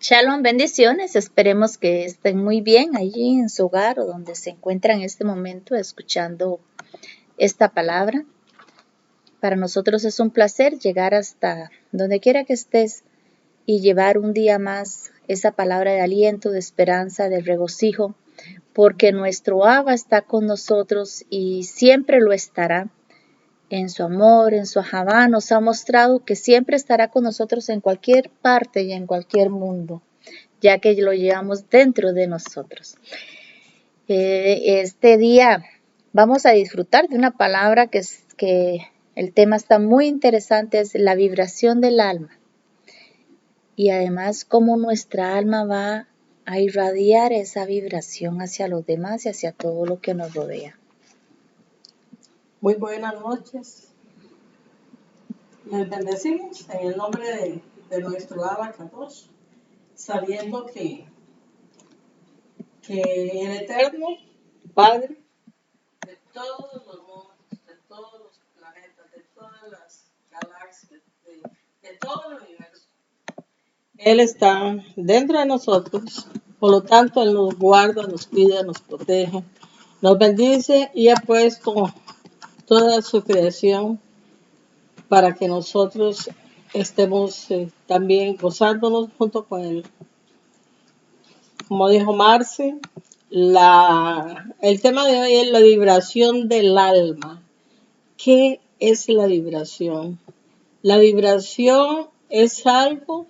Shalom, bendiciones. Esperemos que estén muy bien allí en su hogar o donde se encuentran en este momento escuchando esta palabra. Para nosotros es un placer llegar hasta donde quiera que estés y llevar un día más esa palabra de aliento, de esperanza, de regocijo, porque nuestro Abba está con nosotros y siempre lo estará. En su amor, en su ajabá, nos ha mostrado que siempre estará con nosotros en cualquier parte y en cualquier mundo, ya que lo llevamos dentro de nosotros. Este día vamos a disfrutar de una palabra que el tema está muy interesante, es la vibración del alma. Y además cómo nuestra alma va a irradiar esa vibración hacia los demás y hacia todo lo que nos rodea. Muy buenas noches. Les bendecimos en el nombre de nuestro Abba Kadosh, sabiendo que el Eterno Padre de todos los mundos, de todos los planetas, de todas las galaxias, de todo el universo, Él está dentro de nosotros. Por lo tanto, Él nos guarda, nos cuida, nos protege, nos bendice y ha puesto toda su creación para que nosotros estemos también gozándonos junto con Él. Como dijo Marce, el tema de hoy es la vibración del alma. ¿Qué es la vibración? La vibración es algo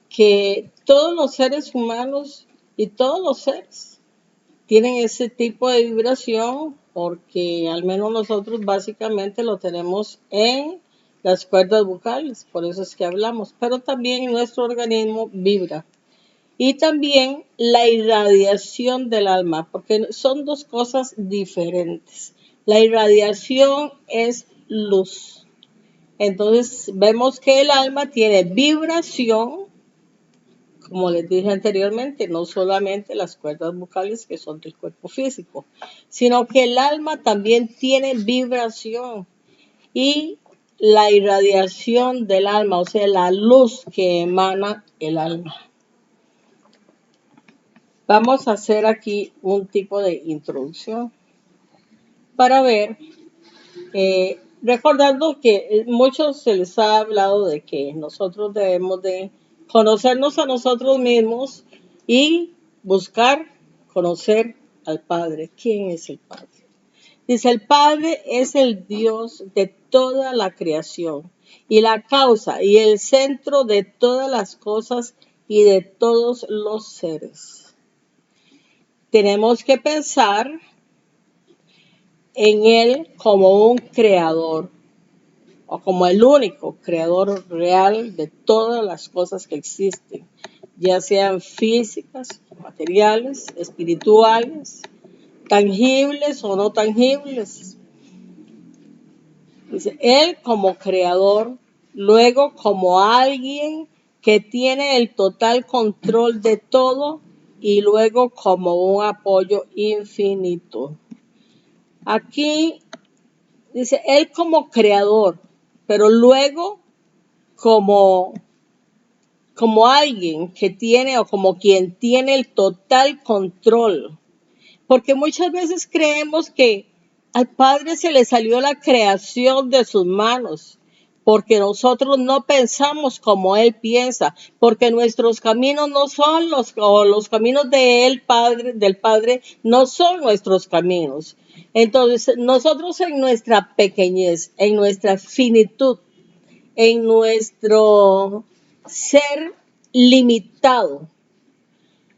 que todos los seres humanos y todos los seres tienen ese tipo de vibración porque al menos nosotros básicamente lo tenemos en las cuerdas vocales, por eso es que hablamos, pero también nuestro organismo vibra. Y también la irradiación del alma, porque son dos cosas diferentes. La irradiación es luz. Entonces vemos que el alma tiene vibración, como les dije anteriormente, no solamente las cuerdas vocales que son del cuerpo físico, sino que el alma también tiene vibración. Y la irradiación del alma, o sea, la luz que emana el alma. Vamos a hacer aquí un tipo de introducción para ver, recordando que muchos se les ha hablado de que nosotros debemos de conocernos a nosotros mismos y buscar conocer al Padre. ¿Quién es el Padre? Dice, el Padre es el Dios de toda la creación y la causa y el centro de todas las cosas y de todos los seres. Tenemos que pensar en Él como un creador o como el único creador real de todas las cosas que existen, ya sean físicas, materiales, espirituales, tangibles o no tangibles. Dice, Él como creador, luego como alguien que tiene el total control de todo y luego como un apoyo infinito. Aquí dice Él como creador, pero luego como alguien que tiene o como quien tiene el total control. Porque muchas veces creemos que al Padre se le salió la creación de sus manos, porque nosotros no pensamos como Él piensa, porque nuestros caminos no son los caminos de Él, del Padre, no son nuestros caminos. Entonces, nosotros en nuestra pequeñez, en nuestra finitud, en nuestro ser limitado,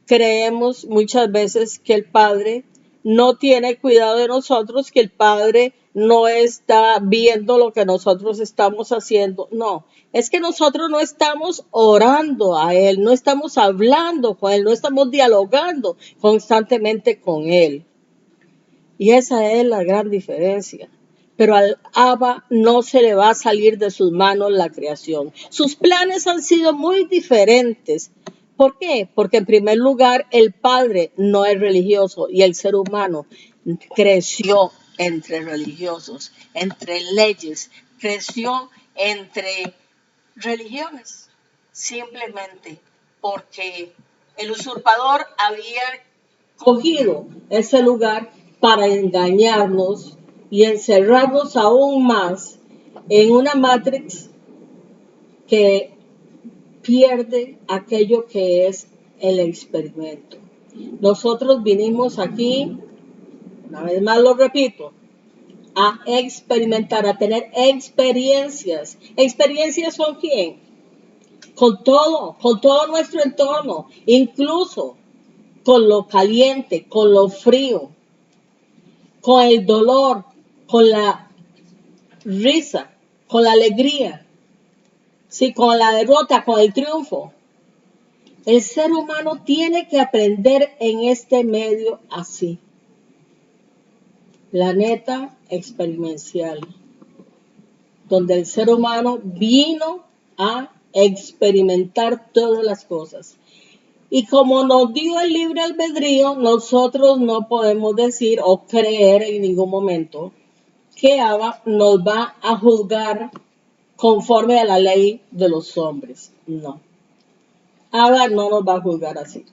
creemos muchas veces que el Padre no tiene cuidado de nosotros, que el Padre no está viendo lo que nosotros estamos haciendo. No, es que nosotros no estamos orando a Él, no estamos hablando con Él, no estamos dialogando constantemente con Él. Y esa es la gran diferencia. Pero al Abba no se le va a salir de sus manos la creación. Sus planes han sido muy diferentes. ¿Por qué? Porque en primer lugar el Padre no es religioso y el ser humano creció entre religiosos, entre leyes, creció entre religiones. Simplemente porque el usurpador había cogido ese lugar para engañarnos y encerrarnos aún más en una matrix que pierde aquello que es el experimento. Nosotros vinimos aquí, una vez más lo repito, a experimentar, a tener experiencias. ¿Experiencias con quién? Con todo nuestro entorno, incluso con lo caliente, con lo frío, con el dolor, con la risa, con la alegría, sí, con la derrota, con el triunfo. El ser humano tiene que aprender en este medio así. Planeta experimental, donde el ser humano vino a experimentar todas las cosas. Y como nos dio el libre albedrío, nosotros no podemos decir o creer en ningún momento que Abba nos va a juzgar conforme a la ley de los hombres. No. Abba no nos va a juzgar así.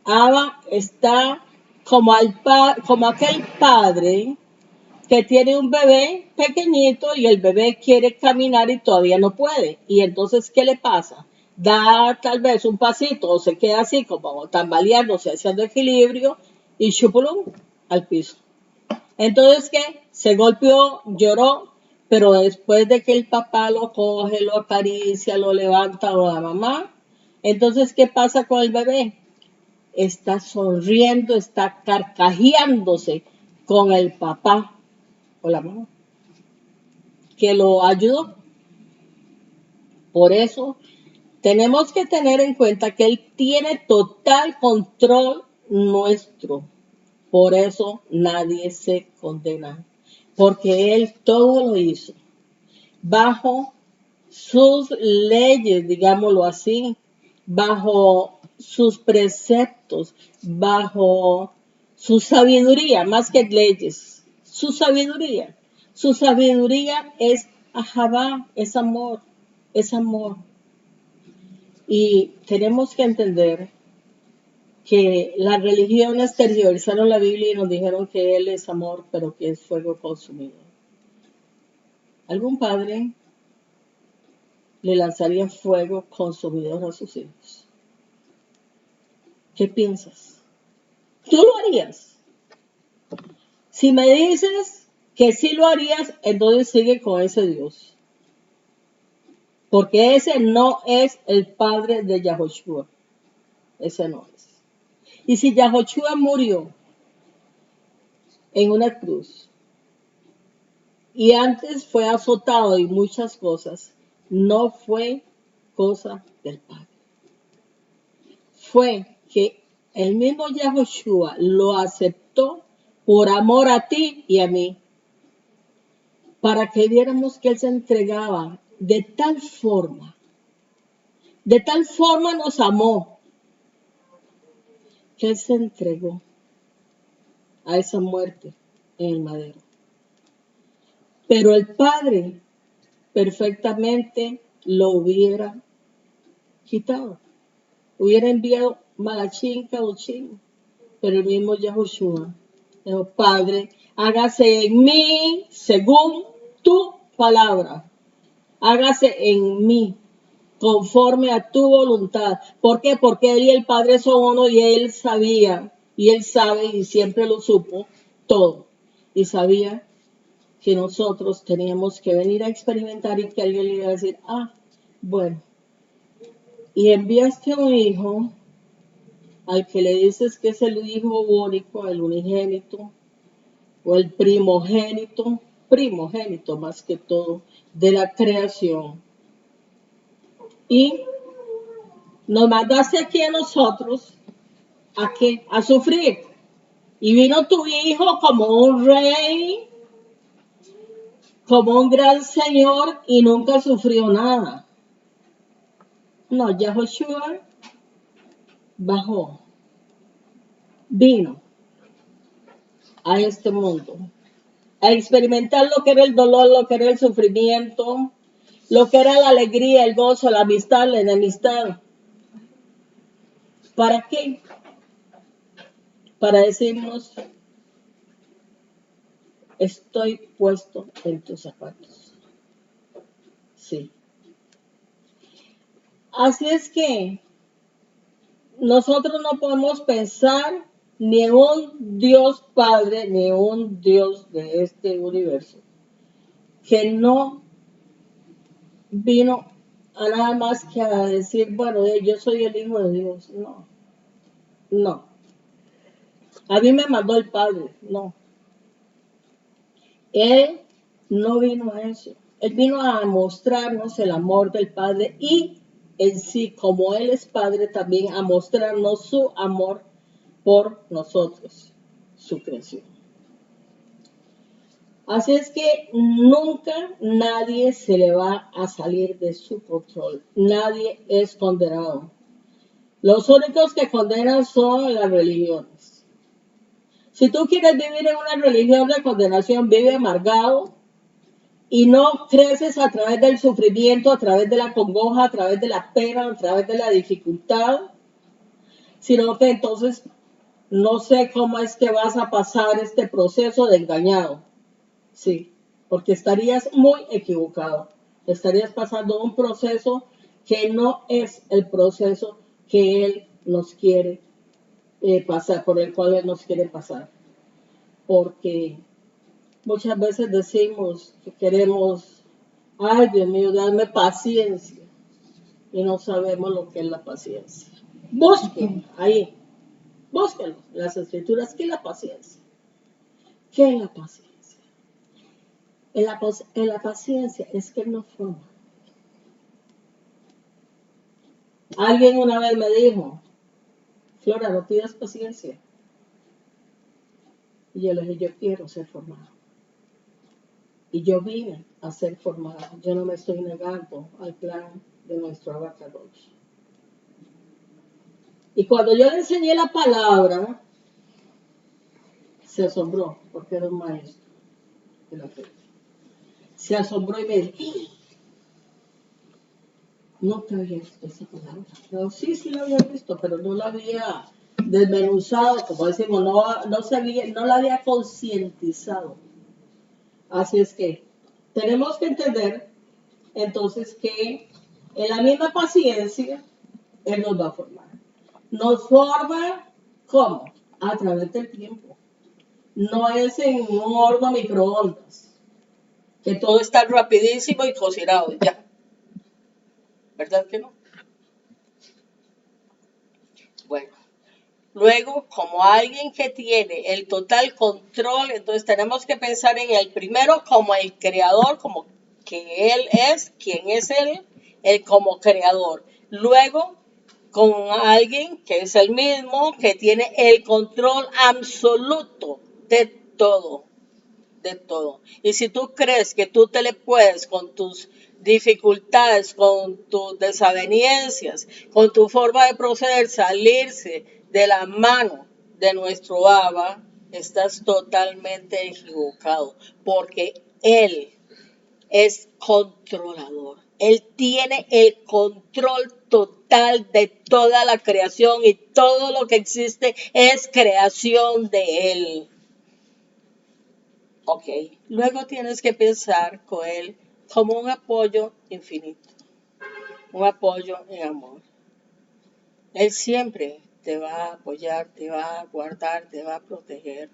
Abba está como aquel padre que tiene un bebé pequeñito y el bebé quiere caminar y todavía no puede. Y entonces, ¿qué le pasa? Da tal vez un pasito o se queda así como tambaleándose, haciendo equilibrio y chupulum al piso. Entonces, ¿qué? Se golpeó, lloró, pero después de que el papá lo coge, lo acaricia, lo levanta o la mamá, entonces, ¿qué pasa con el bebé? Está sonriendo, está carcajeándose con el papá o la mamá que lo ayudó. Por eso tenemos que tener en cuenta que Él tiene total control nuestro. Por eso nadie se condena, porque Él todo lo hizo bajo sus leyes, digámoslo así, bajo sus preceptos, bajo su sabiduría, más que leyes, su sabiduría. Su sabiduría es ahabá, es amor, es amor. Y tenemos que entender que las religiones tergiversaron la Biblia y nos dijeron que Él es amor, pero que es fuego consumido. ¿Algún padre le lanzaría fuego consumidor a sus hijos? ¿Qué piensas? ¿Tú lo harías? Si me dices que sí lo harías, entonces sigue con ese Dios. Porque ese no es el padre de Yahoshua. Ese no es. Y si Yahoshua murió en una cruz y antes fue azotado y muchas cosas, no fue cosa del Padre. Fue que el mismo Yahoshua lo aceptó por amor a ti y a mí, para que viéramos que Él se entregaba de tal forma nos amó, que Él se entregó a esa muerte en el madero. Pero el Padre perfectamente lo hubiera quitado. Hubiera enviado Malachín, Cauchín, pero el mismo Yahushua dijo: Padre, hágase en mí según tu palabra. Hágase en mí conforme a tu voluntad. ¿Por qué? Porque Él y el Padre son uno y Él sabía, y Él sabe, y siempre lo supo, todo. Y sabía que nosotros teníamos que venir a experimentar y que alguien le iba a decir: bueno, y enviaste a un hijo al que le dices que es el hijo único, el unigénito, o el primogénito más que todo, de la creación. Y nos mandaste aquí a nosotros, ¿a qué? A sufrir. Y vino tu hijo como un rey, como un gran señor, y nunca sufrió nada. No, Yahoshua bajó, vino a este mundo a experimentar lo que era el dolor, lo que era el sufrimiento, lo que era la alegría, el gozo, la amistad, la enemistad. ¿Para qué? Para decirnos, estoy puesto en tus zapatos. Sí. Así es que nosotros no podemos pensar ni en un Dios Padre, ni en un Dios de este universo, que no vino a nada más que a decir, bueno, yo soy el Hijo de Dios. No, no. A mí me mandó el Padre. No. Él no vino a eso. Él vino a mostrarnos el amor del Padre y en sí, como Él es Padre, también a mostrarnos su amor por nosotros, su creación. Así es que nunca nadie se le va a salir de su control. Nadie es condenado. Los únicos que condenan son las religiones. Si tú quieres vivir en una religión de condenación, vive amargado y no creces a través del sufrimiento, a través de la congoja, a través de la pena, a través de la dificultad, sino que entonces no sé cómo es que vas a pasar este proceso de engañado. Sí, porque estarías muy equivocado. Estarías pasando un proceso que no es el proceso que Él nos quiere pasar, por el cual Él nos quiere pasar. Porque muchas veces decimos que queremos, ay Dios mío, dame paciencia. Y no sabemos lo que es la paciencia. Busquen ahí, búsquenlo, las escrituras, ¿qué es la paciencia? ¿Qué es la paciencia? En la paciencia es que no forma. Alguien una vez me dijo, Flora, no pidas paciencia. Y yo le dije, yo quiero ser formado. Y yo vine a ser formado. Yo no me estoy negando al plan de nuestro abacados. Y cuando yo le enseñé la palabra, se asombró, porque era un maestro de la fe. Se asombró y me dijo, no te había visto esa palabra. Yo, sí la había visto, pero no la había desmenuzado, como decimos, no la había concientizado. Así es que tenemos que entender entonces que en la misma paciencia Él nos va a formar. Nos forma, ¿cómo? A través del tiempo. No es en un horno microondas, que todo está rapidísimo y cocinado, ya. ¿Verdad que no? Bueno, luego, como alguien que tiene el total control, entonces tenemos que pensar en el primero como el creador, como que Él es, quién es Él como creador. Luego, con alguien que es el mismo, que tiene el control absoluto de todo, de todo. Y si tú crees que tú te le puedes con tus dificultades, con tus desavenencias, con tu forma de proceder, salirse de la mano de nuestro Abba, estás totalmente equivocado, porque Él es controlador. Él tiene el control total de toda la creación y todo lo que existe es creación de Él. Ok, luego tienes que pensar con Él como un apoyo infinito, un apoyo en amor. Él siempre te va a apoyar, te va a guardar, te va a proteger.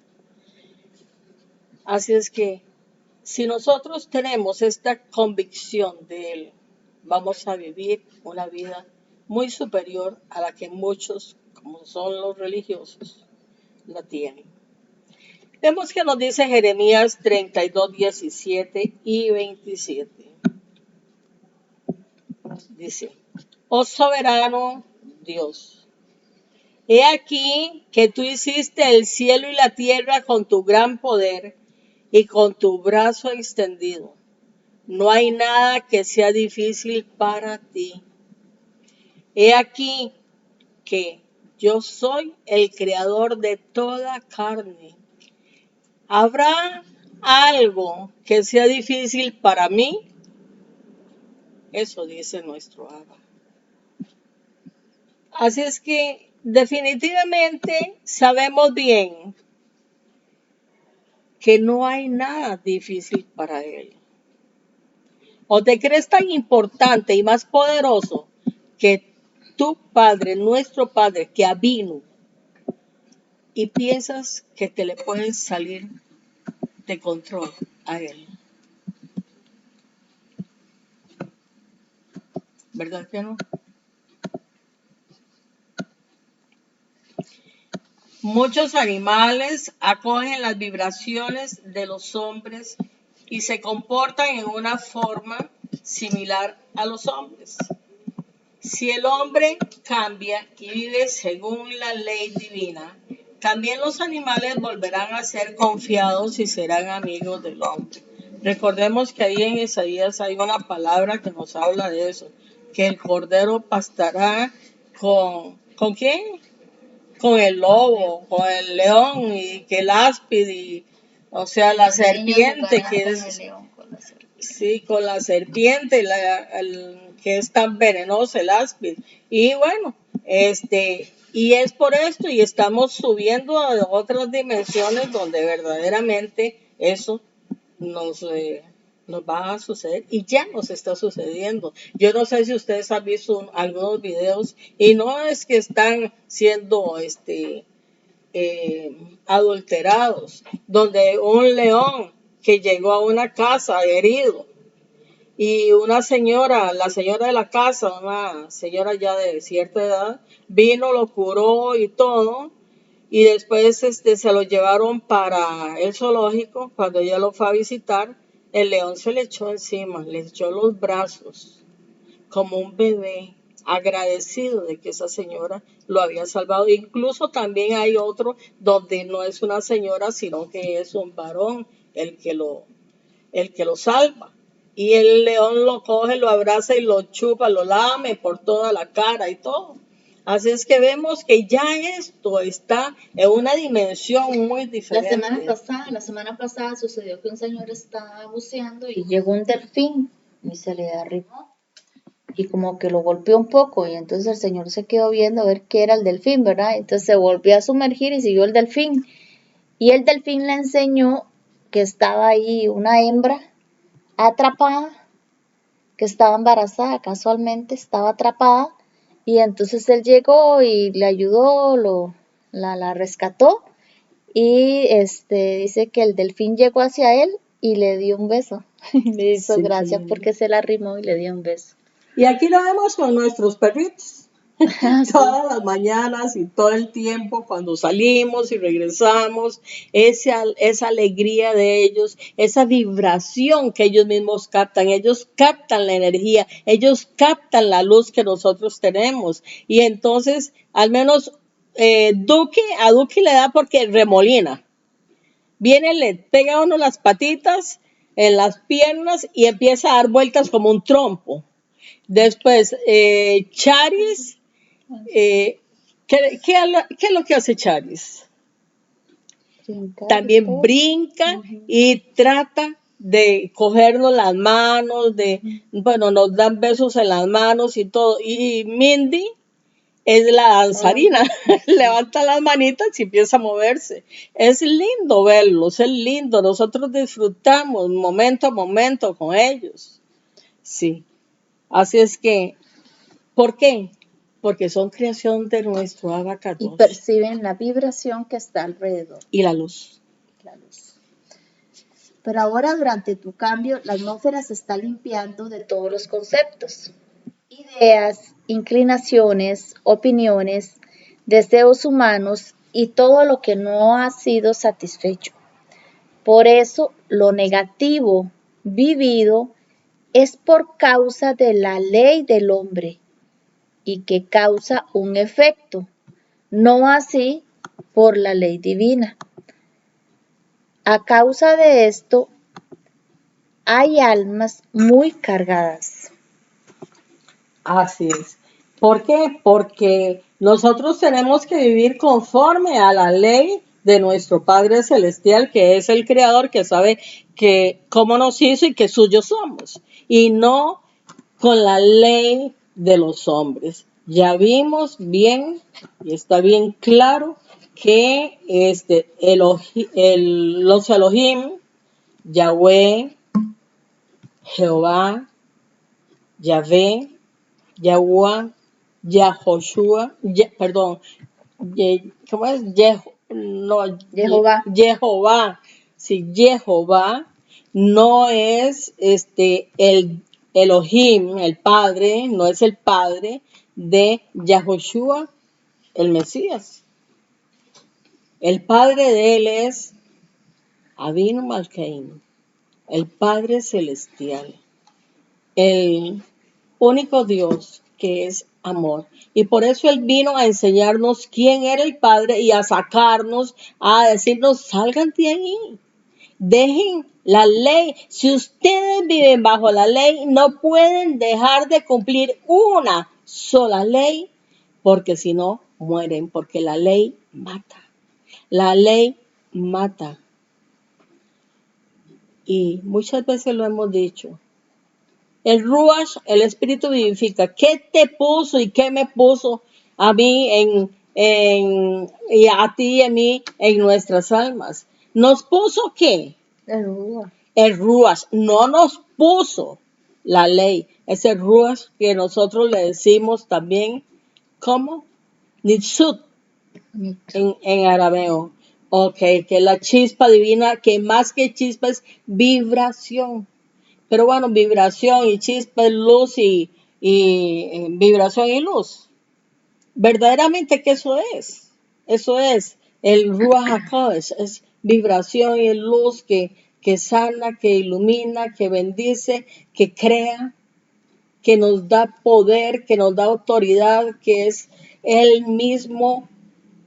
Así es que si nosotros tenemos esta convicción de Él, vamos a vivir una vida muy superior a la que muchos, como son los religiosos, la tienen. Vemos que nos dice Jeremías 32, 17 y 27. Dice, oh soberano Dios, he aquí que tú hiciste el cielo y la tierra con tu gran poder y con tu brazo extendido. No hay nada que sea difícil para ti. He aquí que yo soy el creador de toda carne. ¿Habrá algo que sea difícil para mí? Eso dice nuestro Abba. Así es que definitivamente sabemos bien que no hay nada difícil para Él. ¿O te crees tan importante y más poderoso que tu Padre, nuestro Padre, que vino, y piensas que te le puedes salir de control a Él? ¿Verdad que no? Muchos animales acogen las vibraciones de los hombres y se comportan en una forma similar a los hombres. Si el hombre cambia y vive según la ley divina, también los animales volverán a ser confiados y serán amigos del hombre. Recordemos que ahí en Isaías hay una palabra que nos habla de eso, que el cordero pastará ¿con quién? Con el lobo, con el león, y que el áspid, y, o sea, la serpiente, que es, sí, con la serpiente, que es tan venenosa, el áspid. Y bueno, y es por esto, y estamos subiendo a otras dimensiones donde verdaderamente eso nos, nos va a suceder, y ya nos está sucediendo. Yo no sé si ustedes han visto algunos videos, y no es que están siendo adulterados, donde un león que llegó a una casa herido, y una señora, la señora de la casa, una señora ya de cierta edad, vino, lo curó y todo, y después se lo llevaron para el zoológico. Cuando ella lo fue a visitar, el león se le echó encima, le echó los brazos como un bebé, agradecido de que esa señora lo había salvado. Incluso también hay otro donde no es una señora, sino que es un varón el que lo salva. Y el león lo coge, lo abraza y lo chupa, lo lame por toda la cara y todo. Así es que vemos que ya esto está en una dimensión muy diferente. La semana pasada sucedió que un señor estaba buceando y llegó un delfín y se le arrimó y como que lo golpeó un poco, y entonces el señor se quedó viendo a ver qué era el delfín, ¿verdad? Entonces se volvió a sumergir y siguió el delfín. Y el delfín le enseñó que estaba ahí una hembra atrapada, que estaba embarazada, casualmente estaba atrapada, y entonces él llegó y le ayudó, la rescató, y dice que el delfín llegó hacia él y le dio un beso. Le hizo Sí, gracia sí. porque se la arrimó y le dio un beso. Y aquí lo vemos con nuestros perritos. Sí. Todas las mañanas y todo el tiempo cuando salimos y regresamos, esa alegría de ellos, esa vibración que ellos mismos captan, ellos captan la energía, ellos captan la luz que nosotros tenemos. Y entonces, al menos a Duque le da porque remolina. Viene, le pega a uno las patitas en las piernas y empieza a dar vueltas como un trompo. Después, Charis, ¿qué es lo que hace Charis? También brinca y trata de cogernos las manos, bueno, nos dan besos en las manos y todo. Y Mindy es la danzarina, levanta las manitas y empieza a moverse. Es lindo verlos, es lindo. Nosotros disfrutamos momento a momento con ellos. Sí. Así es que, ¿por qué? Porque son creación de nuestro abacados. Y perciben la vibración que está alrededor. Y la luz. La luz. Pero ahora, durante tu cambio, la atmósfera se está limpiando de todos los conceptos, ideas, inclinaciones, opiniones, deseos humanos y todo lo que no ha sido satisfecho. Por eso, lo negativo vivido es por causa de la ley del hombre y que causa un efecto, no así por la ley divina. A causa de esto, hay almas muy cargadas. Así es. ¿Por qué? Porque nosotros tenemos que vivir conforme a la ley de nuestro Padre Celestial, que es el Creador, que sabe que cómo nos hizo y que suyos somos, y no con la ley de los hombres. Ya vimos bien y está bien claro que los Elohim, Yahweh, Jehová, Yahvé, Yahuwah, Yahoshua, perdón, ¿cómo es? Jehová. Jehová. Si Jehová no es el Elohim, el Padre, no es el Padre de Yahoshua, el Mesías. El Padre de él es Avinu Malkeinu, el Padre Celestial, el único Dios que es amor. Y por eso Él vino a enseñarnos quién era el Padre y a sacarnos, a decirnos, salgan de ahí, dejen la ley. Si ustedes viven bajo la ley, no pueden dejar de cumplir una sola ley, porque si no, mueren, porque la ley mata. La ley mata. Y muchas veces lo hemos dicho. El Ruach, el Espíritu vivifica. ¿Qué te puso y qué me puso a mí y a ti y a mí en nuestras almas? ¿Nos puso qué? El Ruach. El Ruach. No nos puso la ley. Es el Ruach que nosotros le decimos también, ¿cómo? Nitzut en arameo. Ok, que es la chispa divina, que más que chispa es vibración. Pero bueno, vibración y chispa es luz y vibración y luz. Verdaderamente que eso es. Eso es el Ruach HaKodesh. Es vibración y luz que sana, que ilumina, que bendice, que crea, que nos da poder, que nos da autoridad, que es el mismo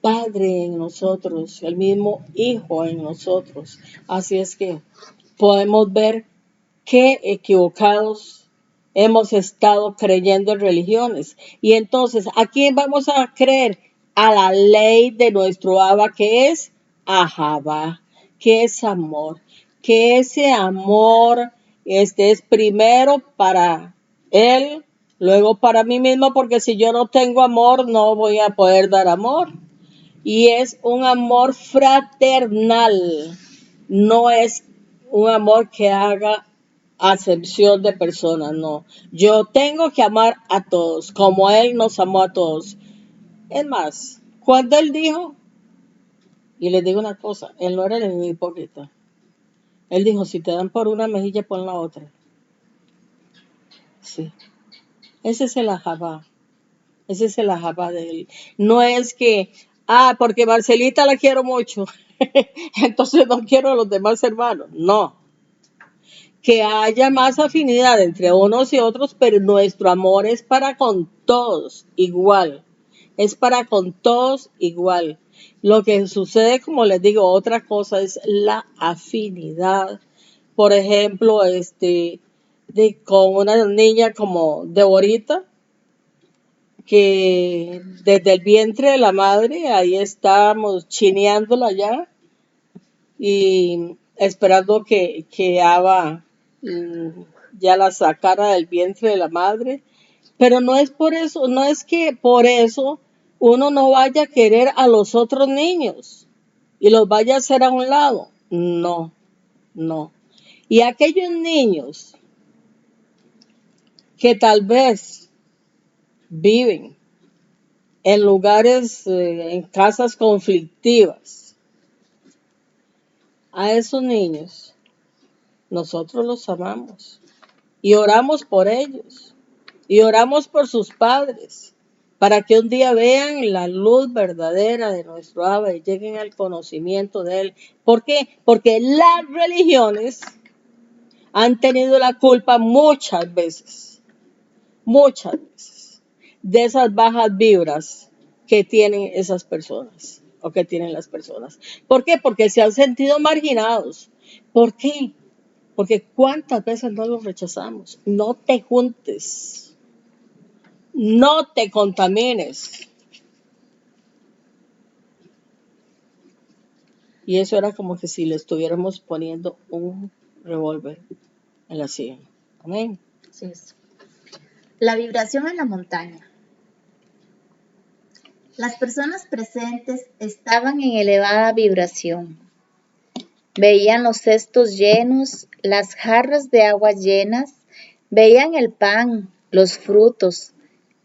Padre en nosotros, el mismo Hijo en nosotros. Así es que podemos ver qué equivocados hemos estado creyendo en religiones. Y entonces, ¿a quién vamos a creer? A la ley de nuestro Abba, que es Ahabá, que es amor. Que ese amor es primero para él, luego para mí mismo, porque si yo no tengo amor, no voy a poder dar amor. Y es un amor fraternal, no es un amor que haga acepción de personas, no. Yo tengo que amar a todos, como Él nos amó a todos. Es más, cuando Él dijo, y les digo una cosa, Él no era ningún hipócrita. Él dijo, si te dan por una mejilla, pon la otra. Sí, ese es el ajabá. Ese es el ajabá de Él. No es que, porque Marcelita la quiero mucho, entonces no quiero a los demás hermanos. No, que haya más afinidad entre unos y otros, pero nuestro amor es para con todos igual. Es para con todos igual. Lo que sucede, como les digo, otra cosa es la afinidad. Por ejemplo, con una niña como Deborita, que desde el vientre de la madre, ahí estábamos chineándola ya y esperando que Ava ya la sacara del vientre de la madre. Pero no es por eso, no es que por eso uno no vaya a querer a los otros niños y los vaya a hacer a un lado. No, no. Y aquellos niños que tal vez viven en lugares, en casas conflictivas, a esos niños nosotros los amamos y oramos por ellos y oramos por sus padres para que un día vean la luz verdadera de nuestro Abba y lleguen al conocimiento de Él. ¿Por qué? Porque las religiones han tenido la culpa muchas veces, de esas bajas vibras que tienen esas personas o que tienen las personas. ¿Por qué? Porque se han sentido marginados. ¿Por qué? Porque cuántas veces no los rechazamos. No te juntes, no te contamines. Y eso era como que si le estuviéramos poniendo un revólver en la sien. Amén. Así es. La vibración en la montaña. Las personas presentes estaban en elevada vibración. Veían los cestos llenos, las jarras de agua llenas, veían el pan, los frutos,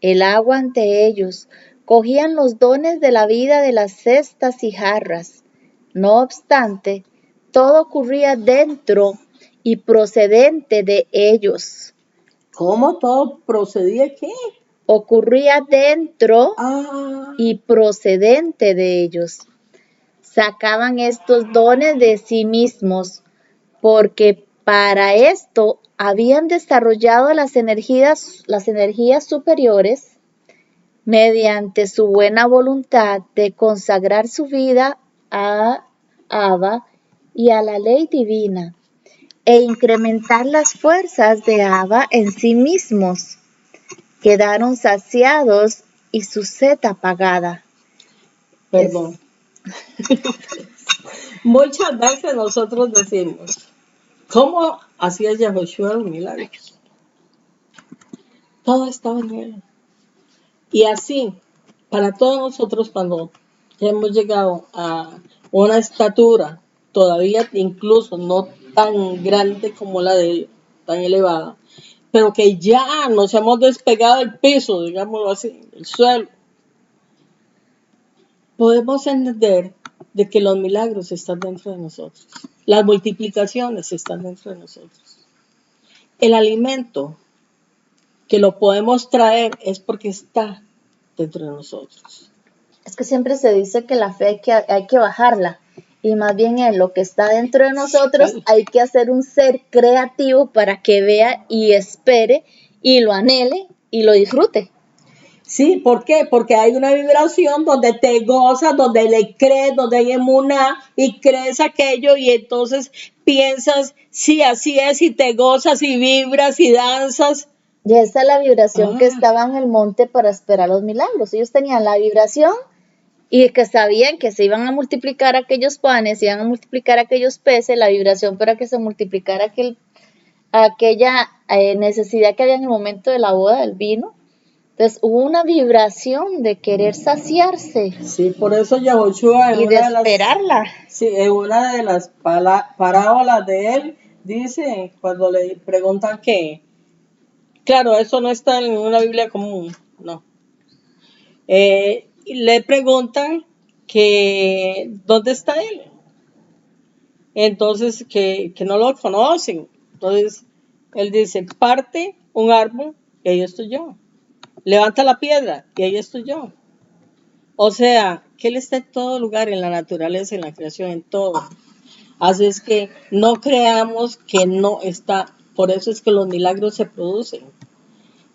el agua ante ellos, cogían los dones de la vida de las cestas y jarras. No obstante, todo ocurría dentro y procedente de ellos. ¿Cómo todo procedía qué? Ocurría dentro Ah, y procedente de ellos. Sacaban estos dones de sí mismos porque para esto habían desarrollado las energías superiores mediante su buena voluntad de consagrar su vida a Abba y a la ley divina e incrementar las fuerzas de Abba en sí mismos. Quedaron saciados y su sed apagada. perdón. Muchas veces nosotros decimos, ¿cómo hacía Yahushua los milagros? Todo estaba en él. Y así, para todos nosotros cuando ya hemos llegado a una estatura todavía incluso no tan grande como la de él, tan elevada, pero que ya nos hemos despegado del piso, digámoslo así, del suelo, podemos entender de que los milagros están dentro de nosotros, las multiplicaciones están dentro de nosotros. El alimento que lo podemos traer es porque está dentro de nosotros. Es que siempre se dice que la fe hay que bajarla y más bien en lo que está dentro de nosotros hay que hacer un ser creativo para que vea y espere y lo anhele y lo disfrute. Sí, ¿por qué? Porque hay una vibración donde te gozas, donde le crees, donde hay emuná y crees aquello y entonces piensas, sí, así es, y te gozas y vibras y danzas. Y esa es la vibración que estaba en el monte para esperar los milagros. Ellos tenían la vibración y que sabían que se iban a multiplicar aquellos panes, se iban a multiplicar aquellos peces, la vibración para que se multiplicara aquella necesidad que había en el momento de la boda del vino. Entonces hubo una vibración de querer saciarse. Sí, por eso Yahushua y de esperarla. En una de las parábolas de él dice, cuando le preguntan qué, claro, eso no está en una Biblia común, no. Le preguntan que dónde está él. Entonces, que no lo conocen. Entonces, él dice, parte un árbol y ahí estoy yo. Levanta la piedra y ahí estoy yo. O sea, que él está en todo lugar, en la naturaleza, en la creación, en todo. Así es que no creamos que no está. Por eso es que los milagros se producen.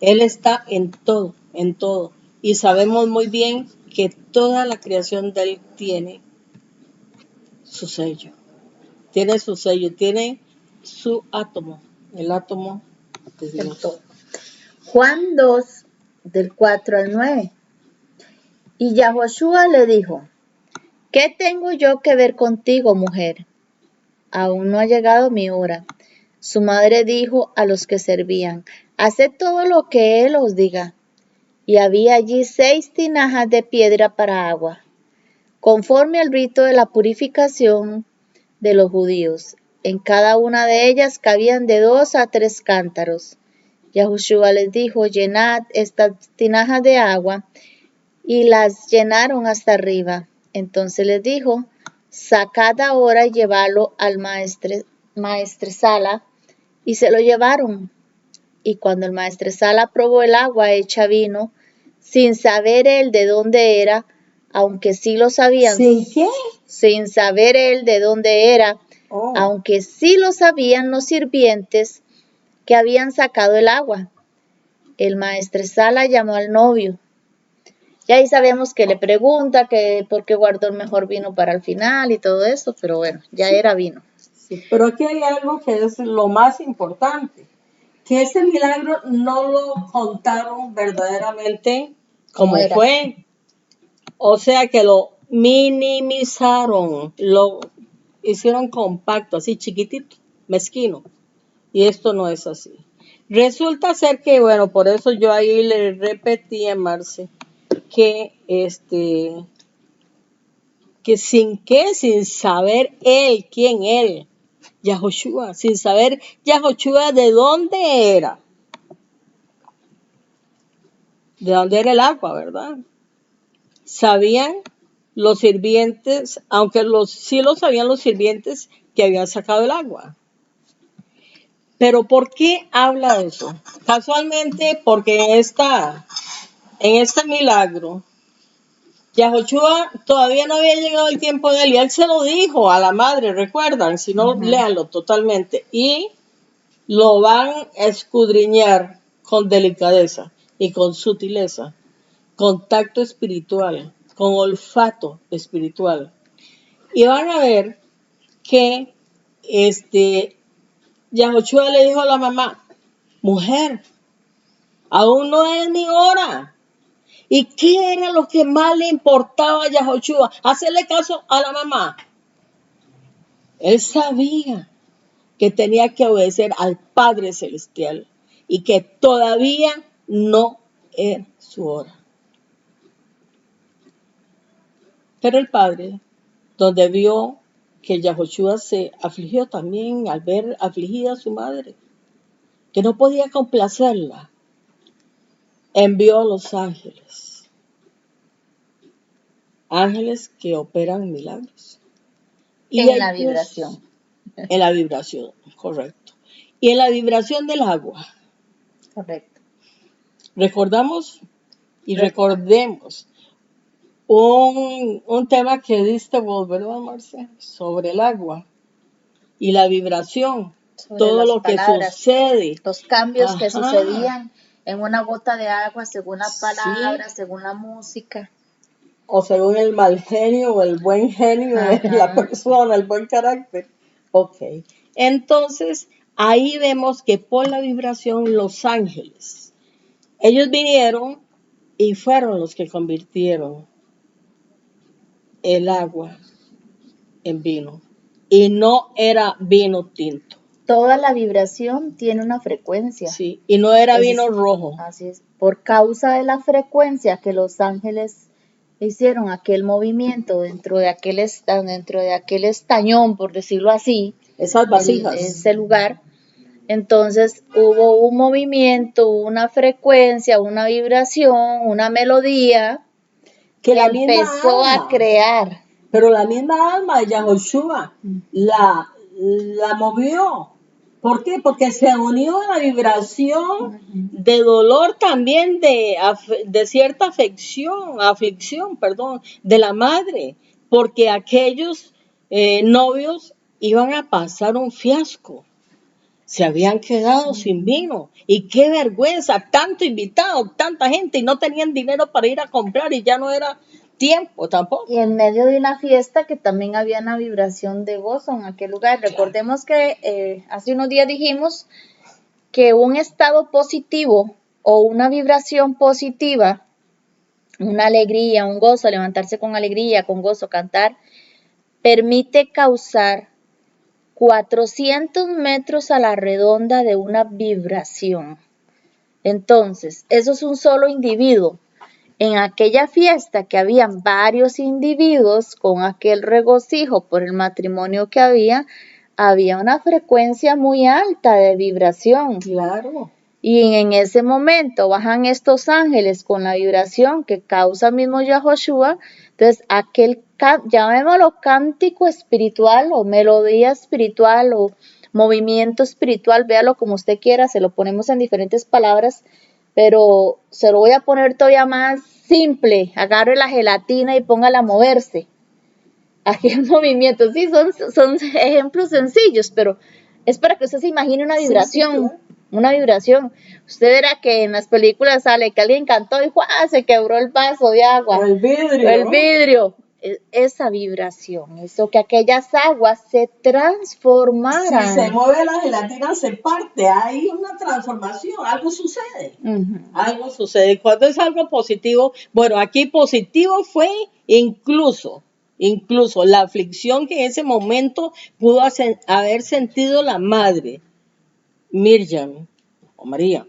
Él está en todo, en todo. Y sabemos muy bien que toda la creación de él tiene su sello. Tiene su sello, tiene su átomo, el átomo de Dios. Juan 2, del 4 al 9. Y Yahushua le dijo, ¿qué tengo yo que ver contigo, mujer? Aún no ha llegado mi hora. Su madre dijo a los que servían, haced todo lo que él os diga. Y había allí 6 tinajas de piedra para agua, conforme al rito de la purificación de los judíos. En cada una de ellas cabían de 2 a 3 cántaros. Yahushua les dijo, llenad estas tinajas de agua, y las llenaron hasta arriba. Entonces les dijo, sacad ahora y llevadlo al maestresala, y se lo llevaron. Y cuando el maestresala probó el agua hecha vino, sin saber él de dónde era, aunque sí lo sabían. ¿Sin qué? Sin saber él de dónde era, Oh. aunque sí lo sabían los sirvientes que habían sacado el agua. El maestresala llamó al novio. Y ahí sabemos que le pregunta que por qué guardó el mejor vino para el final y todo eso, pero bueno, ya Sí. era vino. Sí, pero aquí hay algo que es lo más importante, que este milagro no lo contaron verdaderamente como era? fue. O sea que lo minimizaron, lo hicieron compacto, así chiquitito, mezquino. Y esto no es así. Resulta ser que, bueno, por eso yo ahí le repetí a Marce que sin saber él, quién él, Yahoshua, sin saber Yahoshua de dónde era el agua, ¿verdad? Sabían los sirvientes, aunque sí lo sabían los sirvientes que habían sacado el agua. Pero ¿por qué habla de eso? Casualmente, porque en este milagro, Yahoshua todavía no había llegado el tiempo de él y él se lo dijo a la madre, recuerdan, si no, léanlo totalmente. Y lo van a escudriñar con delicadeza y con sutileza, con tacto espiritual, con olfato espiritual. Y van a ver que Yahoshua le dijo a la mamá, mujer, aún no es mi hora. ¿Y qué era lo que más le importaba a Yahoshua? Hacerle caso a la mamá. Él sabía que tenía que obedecer al Padre Celestial y que todavía no era su hora. Pero el Padre, donde vio que Yahoshua se afligió también al ver afligida a su madre, que no podía complacerla, envió a los ángeles. Ángeles que operan milagros. Y en la vibración. En la vibración, correcto. Y en la vibración del agua. Correcto. Recordamos y recordemos un tema que diste vos, ¿verdad, Marcia? Sobre el agua y la vibración. Sobre todo lo palabras, que sucede. los cambios que Ajá. sucedían en una gota de agua según la palabra, Sí. según la música. O según el mal genio o el buen genio de la persona, el buen carácter. Ok. Entonces, ahí vemos que por la vibración los ángeles, ellos vinieron y fueron los que convirtieron el agua en vino. Y no era vino tinto. Toda la vibración tiene una frecuencia. Sí, y no era vino rojo. Así es. Por causa de la frecuencia que los ángeles hicieron aquel movimiento dentro de aquel estañón, por decirlo así, esas vasijas, ese lugar, entonces hubo un movimiento, una frecuencia, una vibración, una melodía que la empezó a crear. Pero la misma alma de Yahoshua la movió. ¿Por qué? Porque se unió a la vibración de dolor también, de cierta aflicción, de la madre. Porque aquellos novios iban a pasar un fiasco. Se habían quedado sin vino. Y qué vergüenza, tanto invitado, tanta gente, y no tenían dinero para ir a comprar y ya no era tiempo tampoco. Y en medio de una fiesta que también había una vibración de gozo en aquel lugar. Claro. Recordemos que hace unos días dijimos que un estado positivo o una vibración positiva, una alegría, un gozo, levantarse con alegría, con gozo, cantar, permite causar 400 metros a la redonda de una vibración. Entonces, eso es un solo individuo. En aquella fiesta que habían varios individuos con aquel regocijo por el matrimonio que había una frecuencia muy alta de vibración. Claro. Y en ese momento bajan estos ángeles con la vibración que causa mismo Yahoshua. Entonces, llamémoslo cántico espiritual o melodía espiritual o movimiento espiritual, véalo como usted quiera, se lo ponemos en diferentes palabras, pero se lo voy a poner todavía más simple. Agarre la gelatina y póngala a moverse. Aquel movimiento, sí, son ejemplos sencillos, pero es para que usted se imagine una vibración. Sí, claro. Una vibración. Usted verá que en las películas sale que alguien cantó y se quebró el vaso de agua. El vidrio. Esa vibración hizo que aquellas aguas se transformaran. Si se mueve la gelatina, se parte. Hay una transformación. Algo sucede. Algo sucede. Cuando es algo positivo, bueno, aquí positivo fue incluso la aflicción que en ese momento pudo haber sentido la madre, Miriam o María,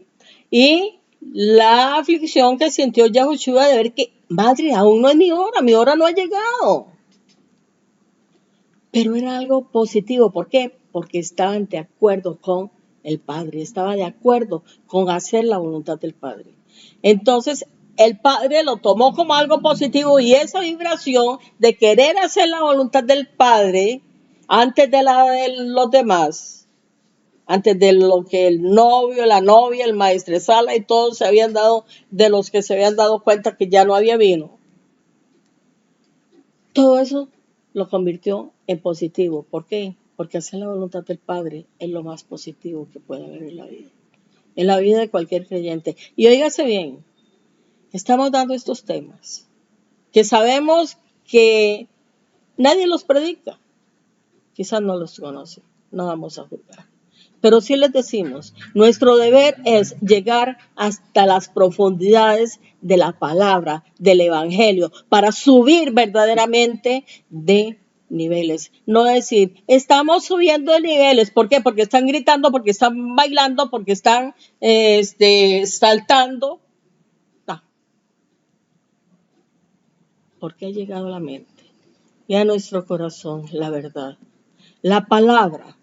y la aflicción que sintió Yahushua de ver que, madre, aún no es mi hora no ha llegado. Pero era algo positivo. ¿Por qué? Porque estaban de acuerdo con el Padre, estaba de acuerdo con hacer la voluntad del Padre. Entonces, el Padre lo tomó como algo positivo y esa vibración de querer hacer la voluntad del Padre antes de la de los demás, antes de lo que el novio, la novia, el maestresala y todos se habían dado, de los que se habían dado cuenta que ya no había vino. Todo eso lo convirtió en positivo. ¿Por qué? Porque hacer la voluntad del Padre es lo más positivo que puede haber en la vida de cualquier creyente. Y óigase bien, estamos dando estos temas que sabemos que nadie los predica, quizás no los conoce, no vamos a juzgar. Pero sí les decimos, nuestro deber es llegar hasta las profundidades de la palabra, del evangelio, para subir verdaderamente de niveles. No decir, estamos subiendo de niveles. ¿Por qué? Porque están gritando, porque están bailando, porque están saltando. No, porque ha llegado a la mente y a nuestro corazón la verdad. La palabra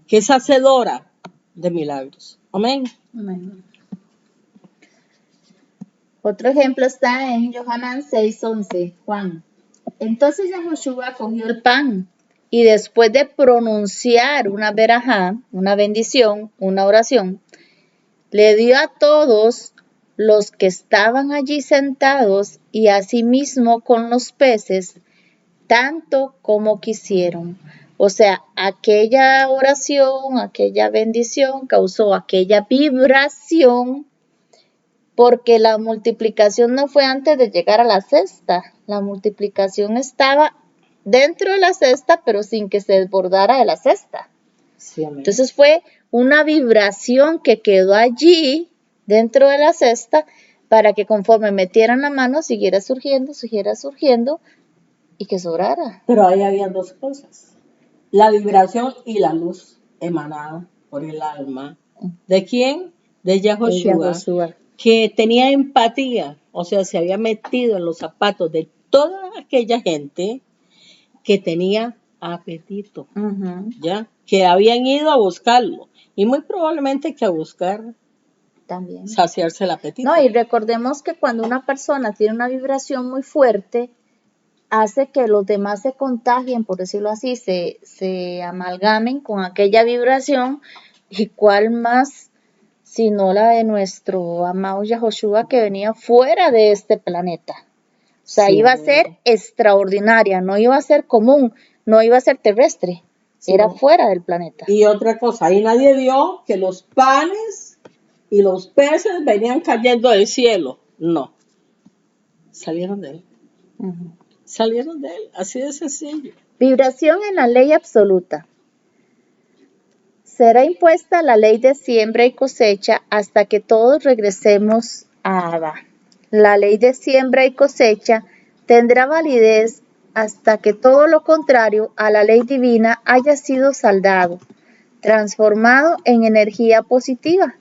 que es hacedora de milagros. Amén. Amén. Otro ejemplo está en Yohanan 6:11, Juan. Entonces Yahushua cogió el pan y después de pronunciar una verajá, una bendición, una oración, le dio a todos los que estaban allí sentados y asimismo con los peces, tanto como quisieron. O sea, aquella oración, aquella bendición causó aquella vibración porque la multiplicación no fue antes de llegar a la cesta. La multiplicación estaba dentro de la cesta, pero sin que se desbordara de la cesta. Sí, amén. Entonces fue una vibración que quedó allí dentro de la cesta para que conforme metieran la mano siguiera surgiendo y que sobrara. Pero ahí había dos cosas. La vibración y la luz emanada por el alma. ¿De quién? De Yahushua, que tenía empatía, o sea, se había metido en los zapatos de toda aquella gente que tenía apetito, ¿ya? Que habían ido a buscarlo y muy probablemente que a buscar también saciarse el apetito. No, y recordemos que cuando una persona tiene una vibración muy fuerte, hace que los demás se contagien, por decirlo así, se amalgamen con aquella vibración, y cuál más sino la de nuestro amado Yahushua que venía fuera de este planeta. O sea, sí, iba a ser extraordinaria, no iba a ser común, no iba a ser terrestre, sí, era fuera del planeta. Y otra cosa, ahí nadie vio que los panes y los peces venían cayendo del cielo. No, salieron de él. Salieron de él, así de sencillo. Vibración en la ley absoluta. Será impuesta la ley de siembra y cosecha hasta que todos regresemos a Abba. La ley de siembra y cosecha tendrá validez hasta que todo lo contrario a la ley divina haya sido saldado, transformado en energía positiva,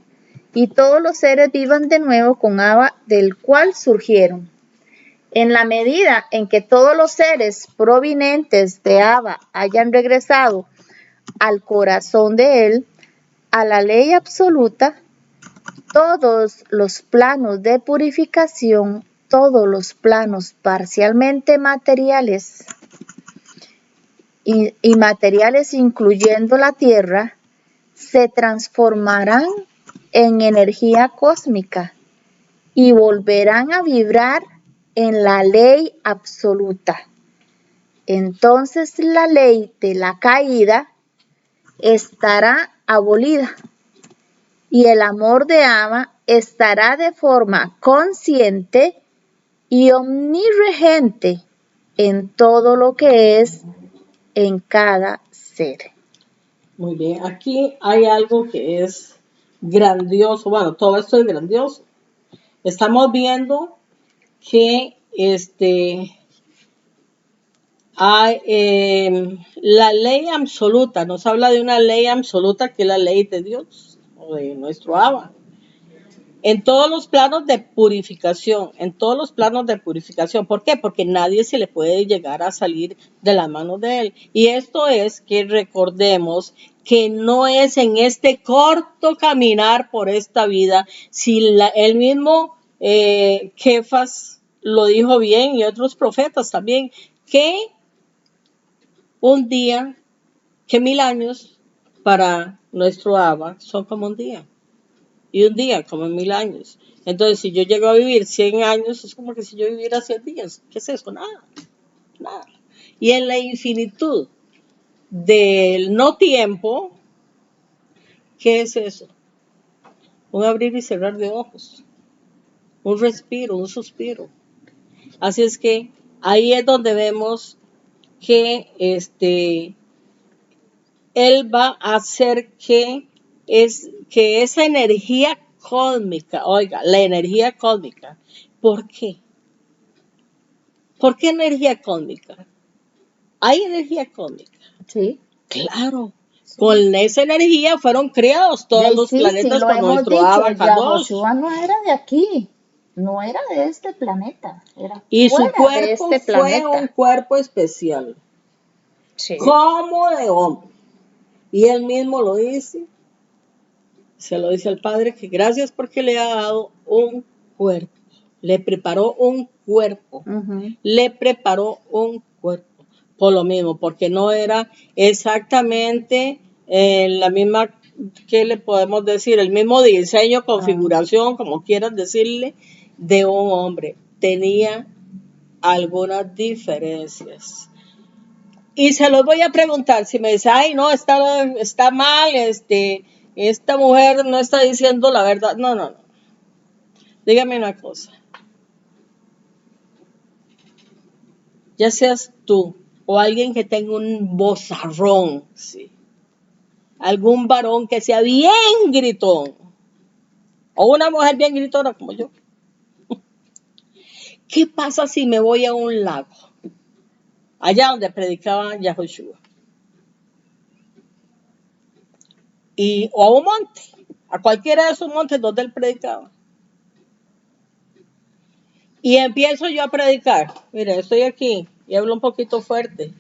y todos los seres vivan de nuevo con Abba del cual surgieron. En la medida en que todos los seres provenientes de Abba hayan regresado al corazón de él, a la ley absoluta, todos los planos de purificación, todos los planos parcialmente materiales y materiales incluyendo la tierra, se transformarán en energía cósmica y volverán a vibrar en la ley absoluta. Entonces la ley de la caída estará abolida y el amor de Abba estará de forma consciente y omniregente en todo lo que es en cada ser. Muy bien, aquí hay algo que es grandioso, bueno, todo esto es grandioso. Estamos viendo que hay, la ley absoluta, nos habla de una ley absoluta que es la ley de Dios o de nuestro Abba. en todos los planos de purificación, en todos los planos de purificación. ¿Por qué? Porque nadie se le puede llegar a salir de las manos de él. Y esto es que recordemos que no es en este corto caminar por esta vida, si el mismo Kefas lo dijo bien y otros profetas también, que un día, que 1000 años para nuestro Abba son como un día. Y un día como 1000 años. Entonces, si yo llego a vivir 100 años, es como que si yo viviera 100 días. ¿Qué es eso? Nada, nada. Y en la infinitud del no tiempo, ¿qué es eso? Un abrir y cerrar de ojos, un respiro, un suspiro. Así es que ahí es donde vemos que él va a hacer que esa energía cósmica, oiga, la energía cósmica, ¿por qué? ¿Por qué energía cósmica? ¿Hay energía cósmica? Sí. Claro. Con esa energía fueron creados todos los Sí, sí, planetas lo por hemos nuestro dicho, Abacados. Yahoshua no era de aquí, no era de este planeta, era Y su fuera de cuerpo este fue un planeta. cuerpo especial, Sí. como de hombre. Y él mismo lo dice, se lo dice al Padre, que gracias porque le ha dado un cuerpo. Le preparó un cuerpo. Ujú. Le preparó un cuerpo. Por lo mismo, porque no era exactamente la misma, ¿qué le podemos decir? El mismo diseño, configuración, como quieras decirle, de un hombre. Tenía algunas diferencias. Y se los voy a preguntar, si me dice, ay, no, está mal, esta mujer no está diciendo la verdad. No, no, no. Dígame una cosa. Ya seas tú o alguien que tenga un vozarrón, ¿sí? Algún varón que sea bien gritón, o una mujer bien gritona como yo. ¿Qué pasa si me voy a un lago? Allá donde predicaba Yahushua. O a un monte, a cualquiera de esos montes donde él predicaba. Y empiezo yo a predicar. Mire, estoy aquí y hablo un poquito fuerte.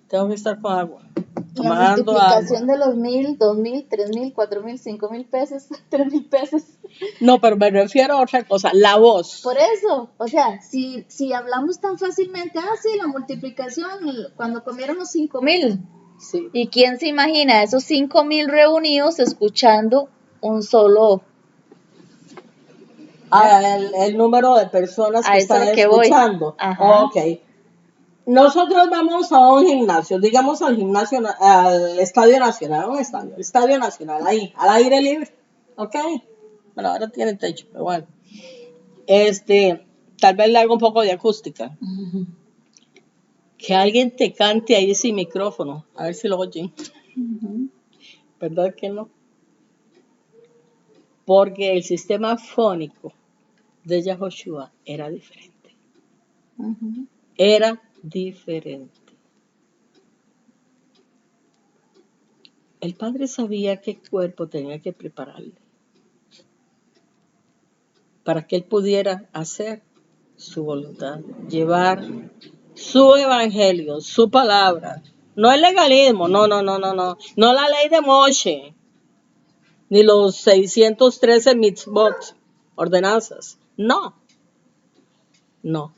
Tengo que estar con agua. La Tomando agua. multiplicación de los 1000, 2000, 3000, 4000, 5000 pesos, 3000 pesos. No, pero me refiero a otra cosa. La voz. Por eso, o sea, si hablamos tan fácilmente, sí, la multiplicación, cuando comieron los 5000. Sí. ¿Y quién se imagina esos 5000 reunidos escuchando un solo? El número de personas que A eso es están lo que voy. escuchando. Ajá. Ok. Nosotros vamos a un gimnasio, digamos al gimnasio, al Estadio Nacional, el Estadio Nacional, ahí, al aire libre. Ok. Bueno, ahora tiene techo, pero bueno. Tal vez le hago un poco de acústica. Que alguien te cante ahí sin micrófono, a ver si lo oyen. ¿Verdad que no? Porque el sistema fónico de Yahushua era diferente. Era diferente. El padre sabía qué cuerpo tenía que prepararle para que él pudiera hacer su voluntad, llevar su evangelio, su palabra. No el legalismo, no, no, no, no, no. No la ley de Moshe, ni los 613 mitzvot, ordenanzas. No, no.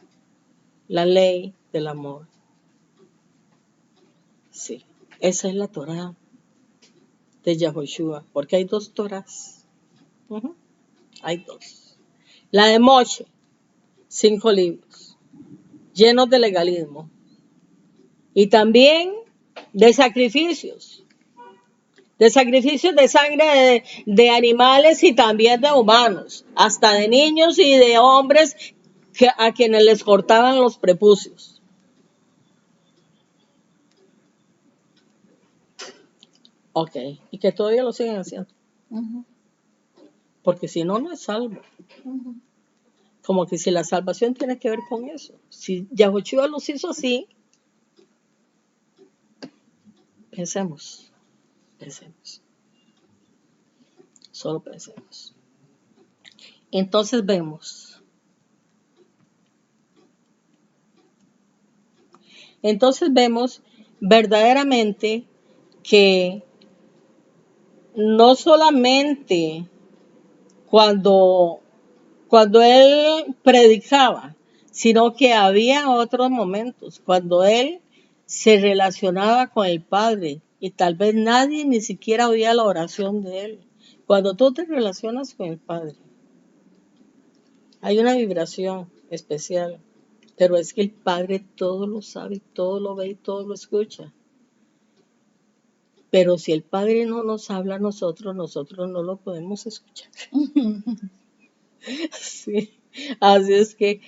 La ley del amor. Sí, esa es la Torah de Yahushua, porque hay dos Torahs. Hay dos. La de Moshe, 5 libros, llenos de legalismo. Y también de sacrificios de sangre de animales y también de humanos, hasta de niños y de hombres a quienes les cortaban los prepucios. Ok, y que todavía lo siguen haciendo. Porque si no, no es salvo. Como que si la salvación tiene que ver con eso. Si Yahushua los hizo así, pensemos, pensemos. Solo pensemos. Entonces vemos verdaderamente que no solamente cuando, cuando él predicaba, sino que había otros momentos cuando él se relacionaba con el Padre y tal vez nadie ni siquiera oía la oración de él. Cuando tú te relacionas con el Padre, hay una vibración especial, pero es que el Padre todo lo sabe, todo lo ve y todo lo escucha. Pero si el Padre no nos habla a nosotros, nosotros no lo podemos escuchar. Sí. Así es que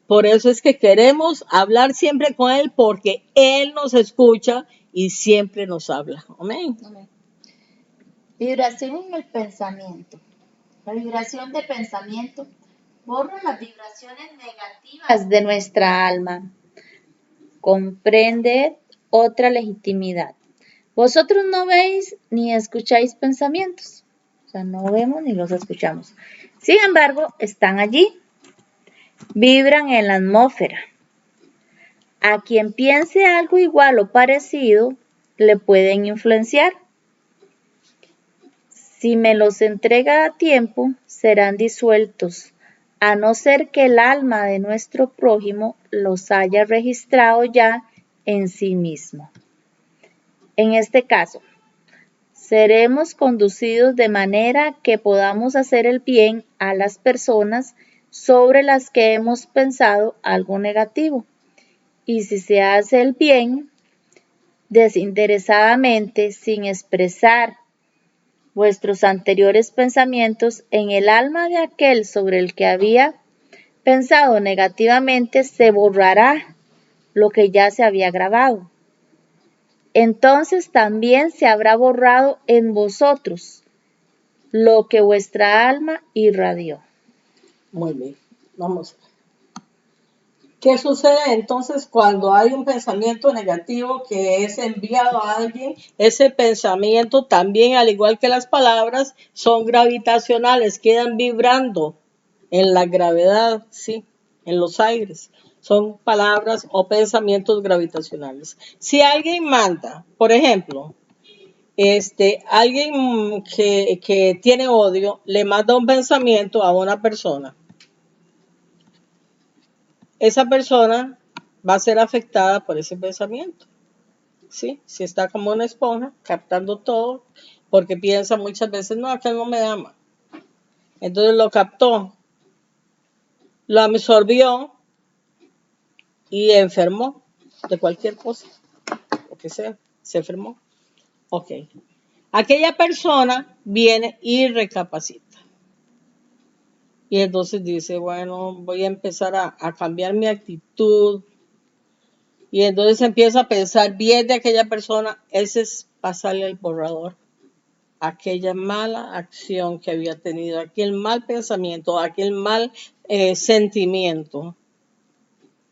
por eso es que queremos hablar siempre con Él, porque Él nos escucha y siempre nos habla. Amén. Amén. Vibración en el pensamiento. La vibración de pensamiento borra las vibraciones negativas de nuestra alma. Comprende otra legitimidad. Vosotros no veis ni escucháis pensamientos. O sea, no vemos ni los escuchamos. Sin embargo, están allí. Vibran en la atmósfera. A quien piense algo igual o parecido, le pueden influenciar. Si me los entrega a tiempo, serán disueltos, a no ser que el alma de nuestro prójimo los haya registrado ya en sí mismo. En este caso, seremos conducidos de manera que podamos hacer el bien a las personas sobre las que hemos pensado algo negativo. Y si se hace el bien desinteresadamente, sin expresar vuestros anteriores pensamientos en el alma de aquel sobre el que había pensado negativamente, se borrará lo que ya se había grabado. Entonces también se habrá borrado en vosotros lo que vuestra alma irradió. Muy bien, vamos. ¿Qué sucede entonces cuando hay un pensamiento negativo que es enviado a alguien? Ese pensamiento también, al igual que las palabras, son gravitacionales, quedan vibrando en la gravedad, sí, en los aires. Son palabras o pensamientos gravitacionales. Si alguien manda, por ejemplo, alguien que tiene odio, le manda un pensamiento a una persona, esa persona va a ser afectada por ese pensamiento, ¿sí? Si está como una esponja, captando todo, porque piensa muchas veces, no, aquel no me ama. Entonces lo captó, lo absorbió y enfermó de cualquier cosa, lo que sea, se enfermó. Ok. Aquella persona viene y recapacita. Y entonces dice, bueno, voy a empezar a cambiar mi actitud. Y entonces empieza a pensar bien de aquella persona. Ese es pasarle el borrador. Aquella mala acción que había tenido, aquel mal pensamiento, aquel mal sentimiento,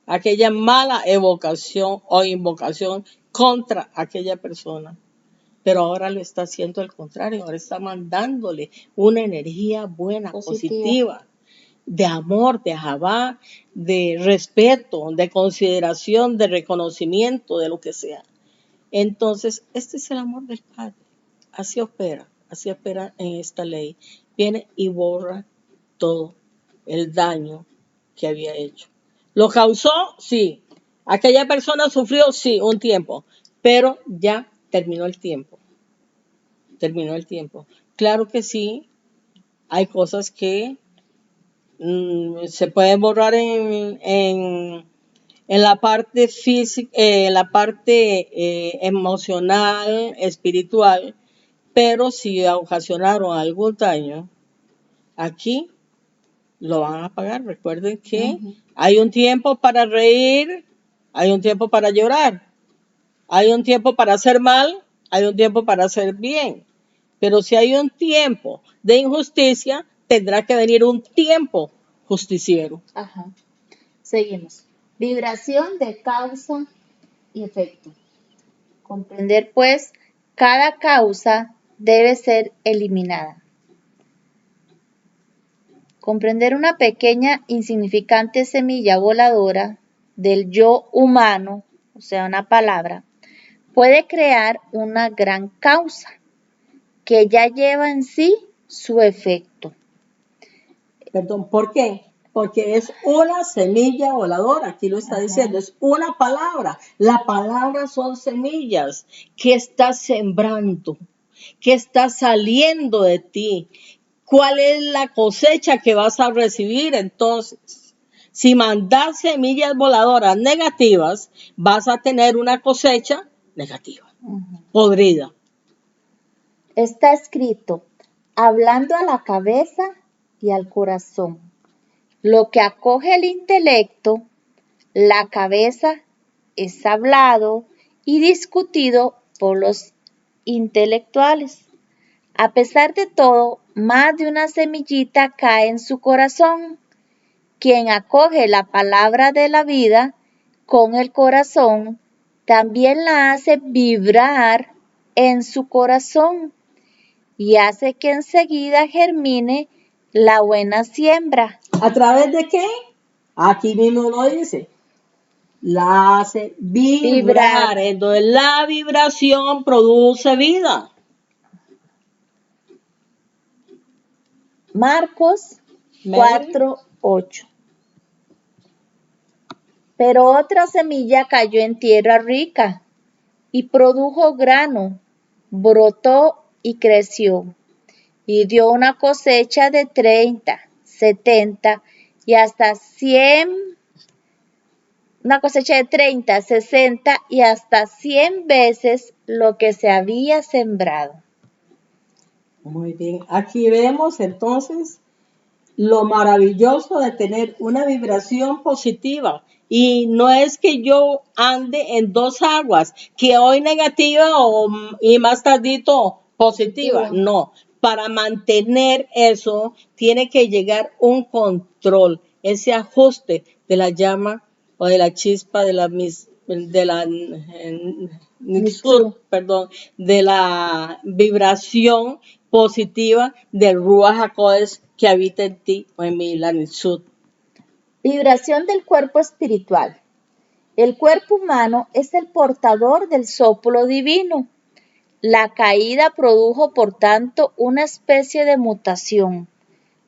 aquella mala evocación o invocación contra aquella persona. Pero ahora lo está haciendo al contrario, ahora está mandándole una energía buena, positiva, de amor, de ajabá, de respeto, de consideración, de reconocimiento, de lo que sea. Entonces, este es el amor del Padre. Así opera en esta ley. Viene y borra todo el daño que había hecho. ¿Lo causó? Sí. ¿Aquella persona sufrió? Sí, un tiempo. Pero ya terminó el tiempo. Terminó el tiempo. Claro que sí, hay cosas que se pueden borrar en la parte física, en la parte emocional, espiritual, pero si ocasionaron algún daño, aquí lo van a pagar. Recuerden que hay un tiempo para reír, hay un tiempo para llorar, hay un tiempo para hacer mal, hay un tiempo para hacer bien. Pero si hay un tiempo de injusticia, tendrá que venir un tiempo justiciero. Ajá. Seguimos. Vibración de causa y efecto. Comprender, pues, cada causa debe ser eliminada. Comprender una pequeña, insignificante semilla voladora del yo humano, o sea, una palabra, puede crear una gran causa que ya lleva en sí su efecto. Perdón, ¿por qué? Porque es una semilla voladora, aquí lo está diciendo, es una palabra. La palabra son semillas que estás sembrando, que está saliendo de ti. ¿Cuál es la cosecha que vas a recibir entonces? Si mandas semillas voladoras negativas, vas a tener una cosecha negativa, podrida. Está escrito, hablando a la cabeza y al corazón. Lo que acoge el intelecto, la cabeza, es hablado y discutido por los intelectuales. A pesar de todo, más de una semillita cae en su corazón. Quien acoge la palabra de la vida con el corazón, también la hace vibrar en su corazón y hace que enseguida germine la buena siembra. ¿A través de qué? Aquí mismo lo dice. La hace vibrar. Entonces la vibración produce vida. Marcos 4:8. Pero otra semilla cayó en tierra rica y produjo grano, brotó y creció, y dio una cosecha de 30, 70 y hasta 100, una cosecha de 30, 60 y hasta 100 veces lo que se había sembrado. Muy bien, aquí vemos entonces lo maravilloso de tener una vibración positiva. Y no es que yo ande en dos aguas, que hoy negativa y más tardito positiva. No, para mantener eso tiene que llegar un control, ese ajuste de la llama o de la chispa de la perdón, de la vibración positiva del Ruach HaKodesh que habita en ti o en mí, la Nitzut. Vibración del cuerpo espiritual. El cuerpo humano es el portador del soplo divino. La caída produjo, por tanto, una especie de mutación.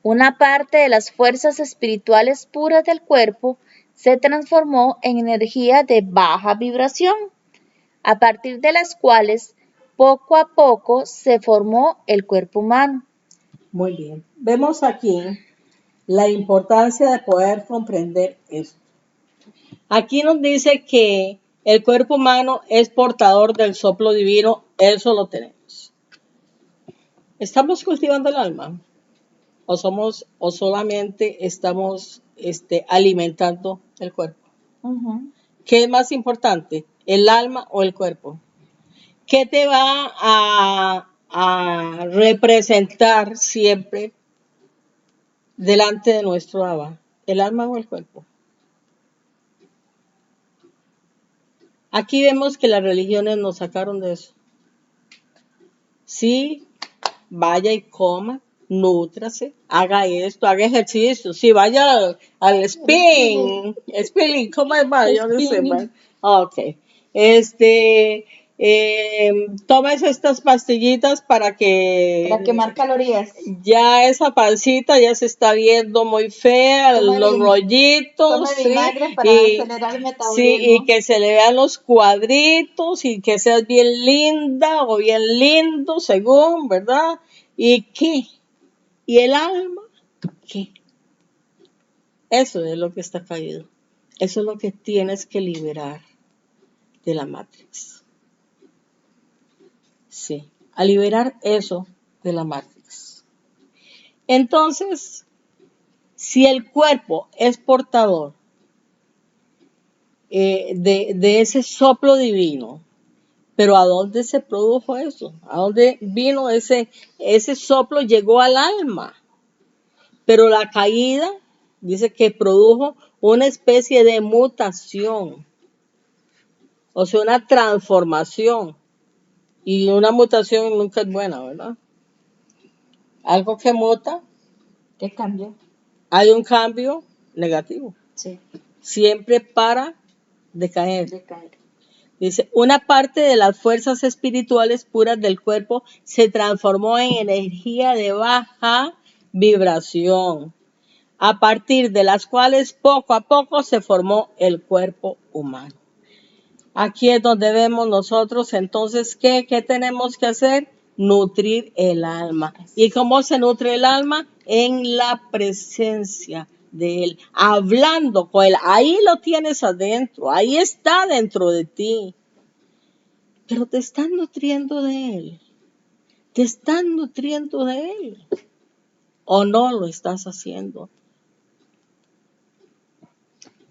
Una parte de las fuerzas espirituales puras del cuerpo se transformó en energía de baja vibración, a partir de las cuales poco a poco se formó el cuerpo humano. Muy bien. Vemos aquí la importancia de poder comprender esto. Aquí nos dice que el cuerpo humano es portador del soplo divino, eso lo tenemos. ¿Estamos cultivando el alma? ¿O solamente estamos alimentando el cuerpo? ¿Qué es más importante, el alma o el cuerpo? ¿Qué te va a representar siempre delante de nuestro Abba? ¿El alma o el cuerpo? Aquí vemos que las religiones nos sacaron de eso. Sí, vaya y coma, nútrase, haga esto, haga ejercicio. Sí, vaya al spinning, ¿cómo es? Yo no sé. Ok. Tomes estas pastillitas para quemar calorías. Ya esa pancita ya se está viendo muy fea, los rollitos, Tome vinagre para acelerar el metabolismo. Sí, y que se le vean los cuadritos y que seas bien linda o bien lindo, según, ¿verdad? ¿Y qué? ¿Y el alma? ¿Qué? Eso es lo que está caído. Eso es lo que tienes que liberar de la Matrix. Sí, a liberar eso de la Matrix. Entonces, si el cuerpo es portador de ese soplo divino, pero ¿a dónde se produjo eso? ¿A dónde vino ese soplo? Llegó al alma. Pero la caída dice que produjo una especie de mutación, o sea, una transformación. Y una mutación nunca es buena, ¿verdad? Algo que muta. ¿Qué cambia? hay un cambio negativo. Sí, Siempre para decaer. de caer. Dice, una parte de las fuerzas espirituales puras del cuerpo se transformó en energía de baja vibración, a partir de las cuales poco a poco se formó el cuerpo humano. Aquí es donde vemos nosotros entonces ¿qué tenemos que hacer? Nutrir el alma. ¿Y cómo se nutre el alma? En la presencia de Él, hablando con Él. Ahí lo tienes adentro, ahí está dentro de ti. Pero te están nutriendo de Él. Te están nutriendo de Él. ¿O no lo estás haciendo?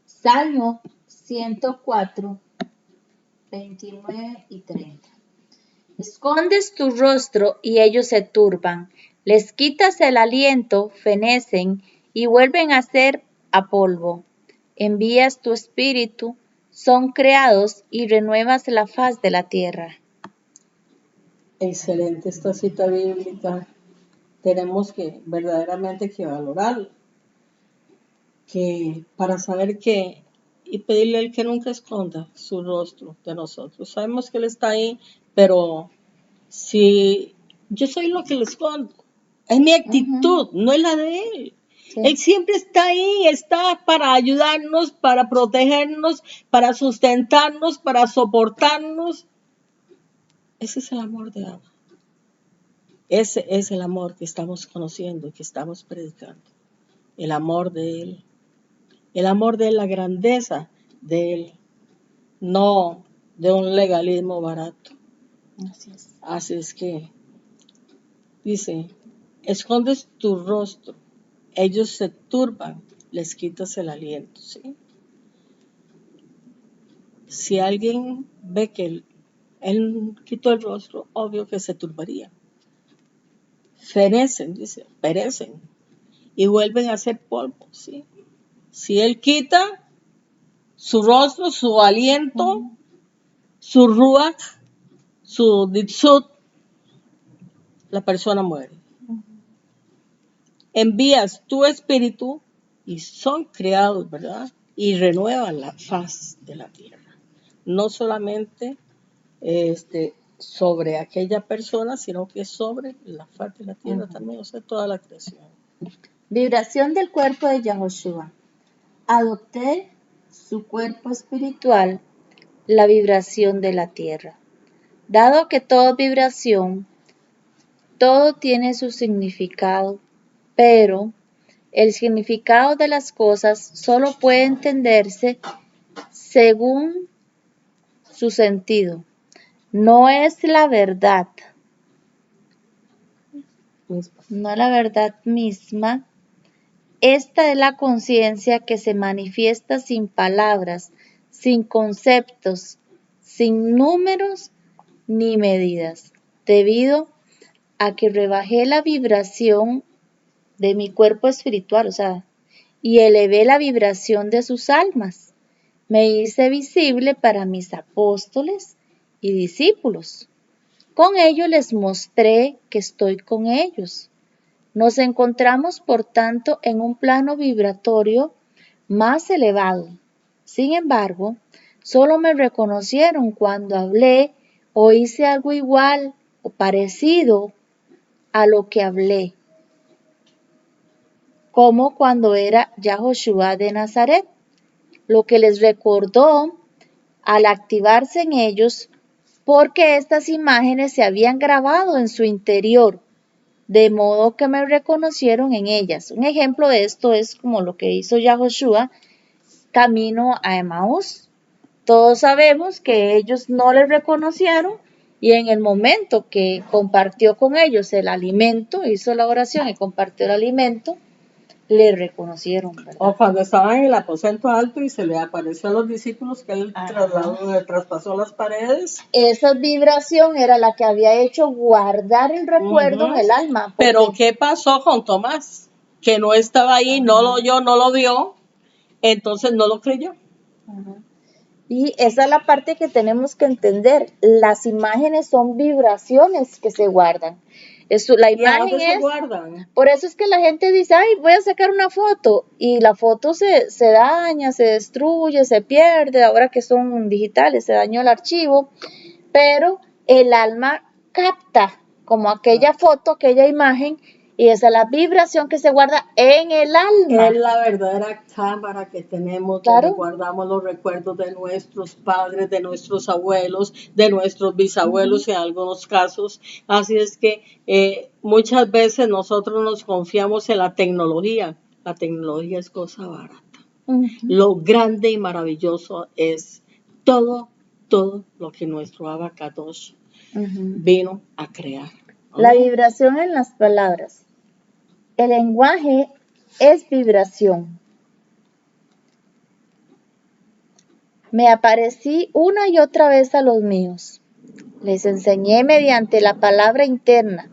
Salmo 104, 29 y 30. Escondes tu rostro y ellos se turban. Les quitas el aliento, fenecen y vuelven a ser a polvo. Envías tu espíritu, son creados y renuevas la faz de la tierra. Excelente esta cita bíblica. Tenemos que verdaderamente que valorarla. Que para saber que y pedirle a Él que nunca esconda su rostro de nosotros. Sabemos que Él está ahí, pero si yo soy lo que le escondo, es mi actitud, no es la de Él. Sí. Él siempre está ahí, está para ayudarnos, para protegernos, para sustentarnos, para soportarnos. Ese es el amor de Abba. Ese es el amor que estamos conociendo, que estamos predicando. El amor de Él. El amor de Él, la grandeza de Él. No de un legalismo barato. Así es que, dice, escondes tu rostro, ellos se turban, les quitas el aliento, ¿sí? Si alguien ve que él quitó el rostro, obvio que se turbaría. Fenecen, dice, perecen y vuelven a ser polvo, ¿sí? Si él quita su rostro, su aliento, su ruach, su ditzut, la persona muere. Envías tu espíritu y son creados, ¿verdad? Y renuevan la faz de la tierra. No solamente sobre aquella persona, sino que sobre la faz de la tierra también, o sea, toda la creación. Vibración del cuerpo de Yahoshua. Adopté su cuerpo espiritual, la vibración de la tierra. Dado que toda vibración, todo tiene su significado, pero el significado de las cosas solo puede entenderse según su sentido. No es la verdad, no la verdad misma. Esta es la conciencia que se manifiesta sin palabras, sin conceptos, sin números ni medidas, debido a que rebajé la vibración de mi cuerpo espiritual, y elevé la vibración de sus almas. Me hice visible para mis apóstoles y discípulos. Con ello les mostré que estoy con ellos. Nos encontramos, por tanto, en un plano vibratorio más elevado. Sin embargo, solo me reconocieron cuando hablé o hice algo igual o parecido a lo que hablé, como cuando era Yahoshua de Nazaret, lo que les recordó al activarse en ellos, porque estas imágenes se habían grabado en su interior, de modo que me reconocieron en ellas. Un ejemplo de esto es como lo que hizo Yahoshua camino a Emaús. Todos sabemos que ellos no le reconocieron y en el momento que compartió con ellos el alimento, hizo la oración y compartió el alimento, le reconocieron, ¿verdad? O cuando estaba en el aposento alto y se le apareció a los discípulos que él traspasó las paredes. Esa vibración era la que había hecho guardar el recuerdo en el alma. Pero ¿qué pasó con Tomás? Que no estaba ahí, no lo oyó, no lo vio, entonces no lo creyó. Y esa es la parte que tenemos que entender. Las imágenes son vibraciones que se guardan. La ¿Y a imagen dónde se es, guardan? por eso es que la gente dice, ay, voy a sacar una foto y la foto se daña, se destruye, se pierde, ahora que son digitales, se dañó el archivo, pero el alma capta como aquella foto, aquella imagen, y esa es la vibración que se guarda en el alma. Es la verdadera cámara que tenemos donde Claro. guardamos los recuerdos de nuestros padres, de nuestros abuelos, de nuestros bisabuelos en algunos casos. Así es que muchas veces nosotros nos confiamos en la tecnología. La tecnología es cosa barata. Lo grande y maravilloso es todo lo que nuestro Abacadosh vino a crear. La vibración en las palabras. El lenguaje es vibración. Me aparecí una y otra vez a los míos. Les enseñé mediante la palabra interna,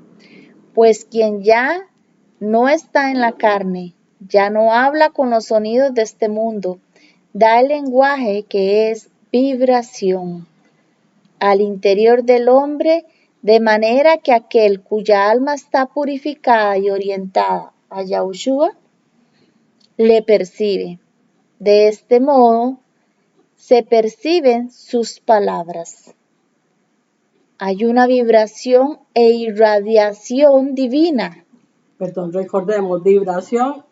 pues quien ya no está en la carne, ya no habla con los sonidos de este mundo, da el lenguaje que es vibración al interior del hombre, de manera que aquel cuya alma está purificada y orientada a Yahushua, le percibe. De este modo, se perciben sus palabras. Hay una vibración e irradiación divina. Perdón, recordemos, vibración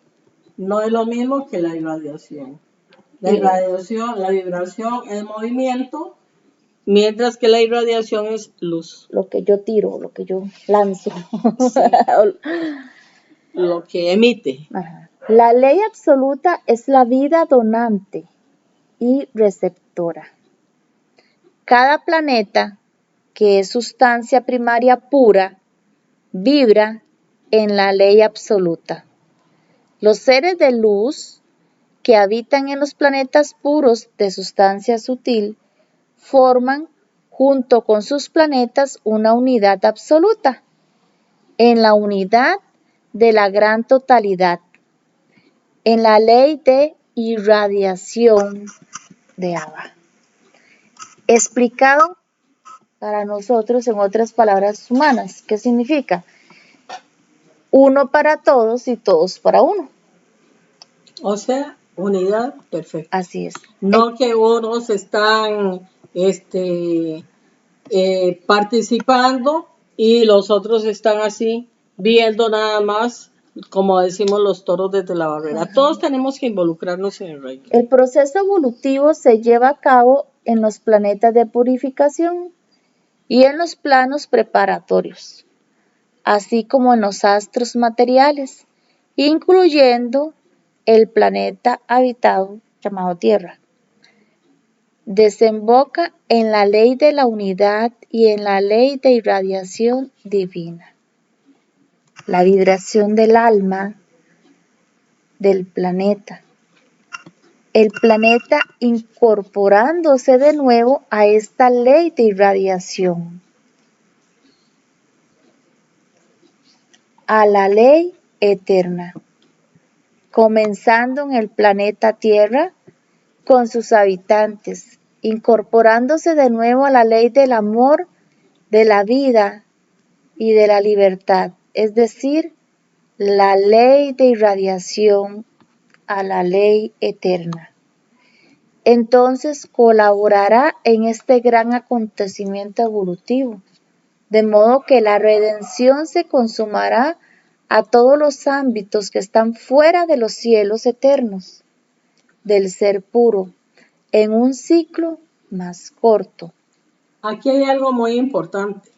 no es lo mismo que la irradiación. La vibración es movimiento, mientras que la irradiación es luz. Lo que yo tiro, lo que yo lanzo. Sí. Lo que emite. Ajá. La ley absoluta es la vida donante y receptora. Cada planeta, que es sustancia primaria pura, vibra en la ley absoluta. Los seres de luz que habitan en los planetas puros de sustancia sutil forman junto con sus planetas una unidad absoluta, en la unidad de la gran totalidad, en la ley de irradiación de Abba. Explicado para nosotros en otras palabras humanas, ¿qué significa? Uno para todos y todos para uno. O sea, unidad perfecta. Así es. No que unos están participando y los otros están así viendo nada más, como decimos los toros desde la barrera. Ajá. Todos tenemos que involucrarnos en el reino. El proceso evolutivo se lleva a cabo en los planetas de purificación y en los planos preparatorios, así como en los astros materiales, incluyendo el planeta habitado llamado Tierra. Desemboca en la ley de la unidad y en la ley de irradiación divina. La vibración del alma del planeta. El planeta incorporándose de nuevo a esta ley de irradiación. A la ley eterna. Comenzando en el planeta Tierra con sus habitantes, incorporándose de nuevo a la ley del amor, de la vida y de la libertad, es decir, la ley de irradiación a la ley eterna. Entonces colaborará en este gran acontecimiento evolutivo, de modo que la redención se consumará a todos los ámbitos que están fuera de los cielos eternos, del ser puro, en un ciclo más corto. Aquí hay algo muy importante.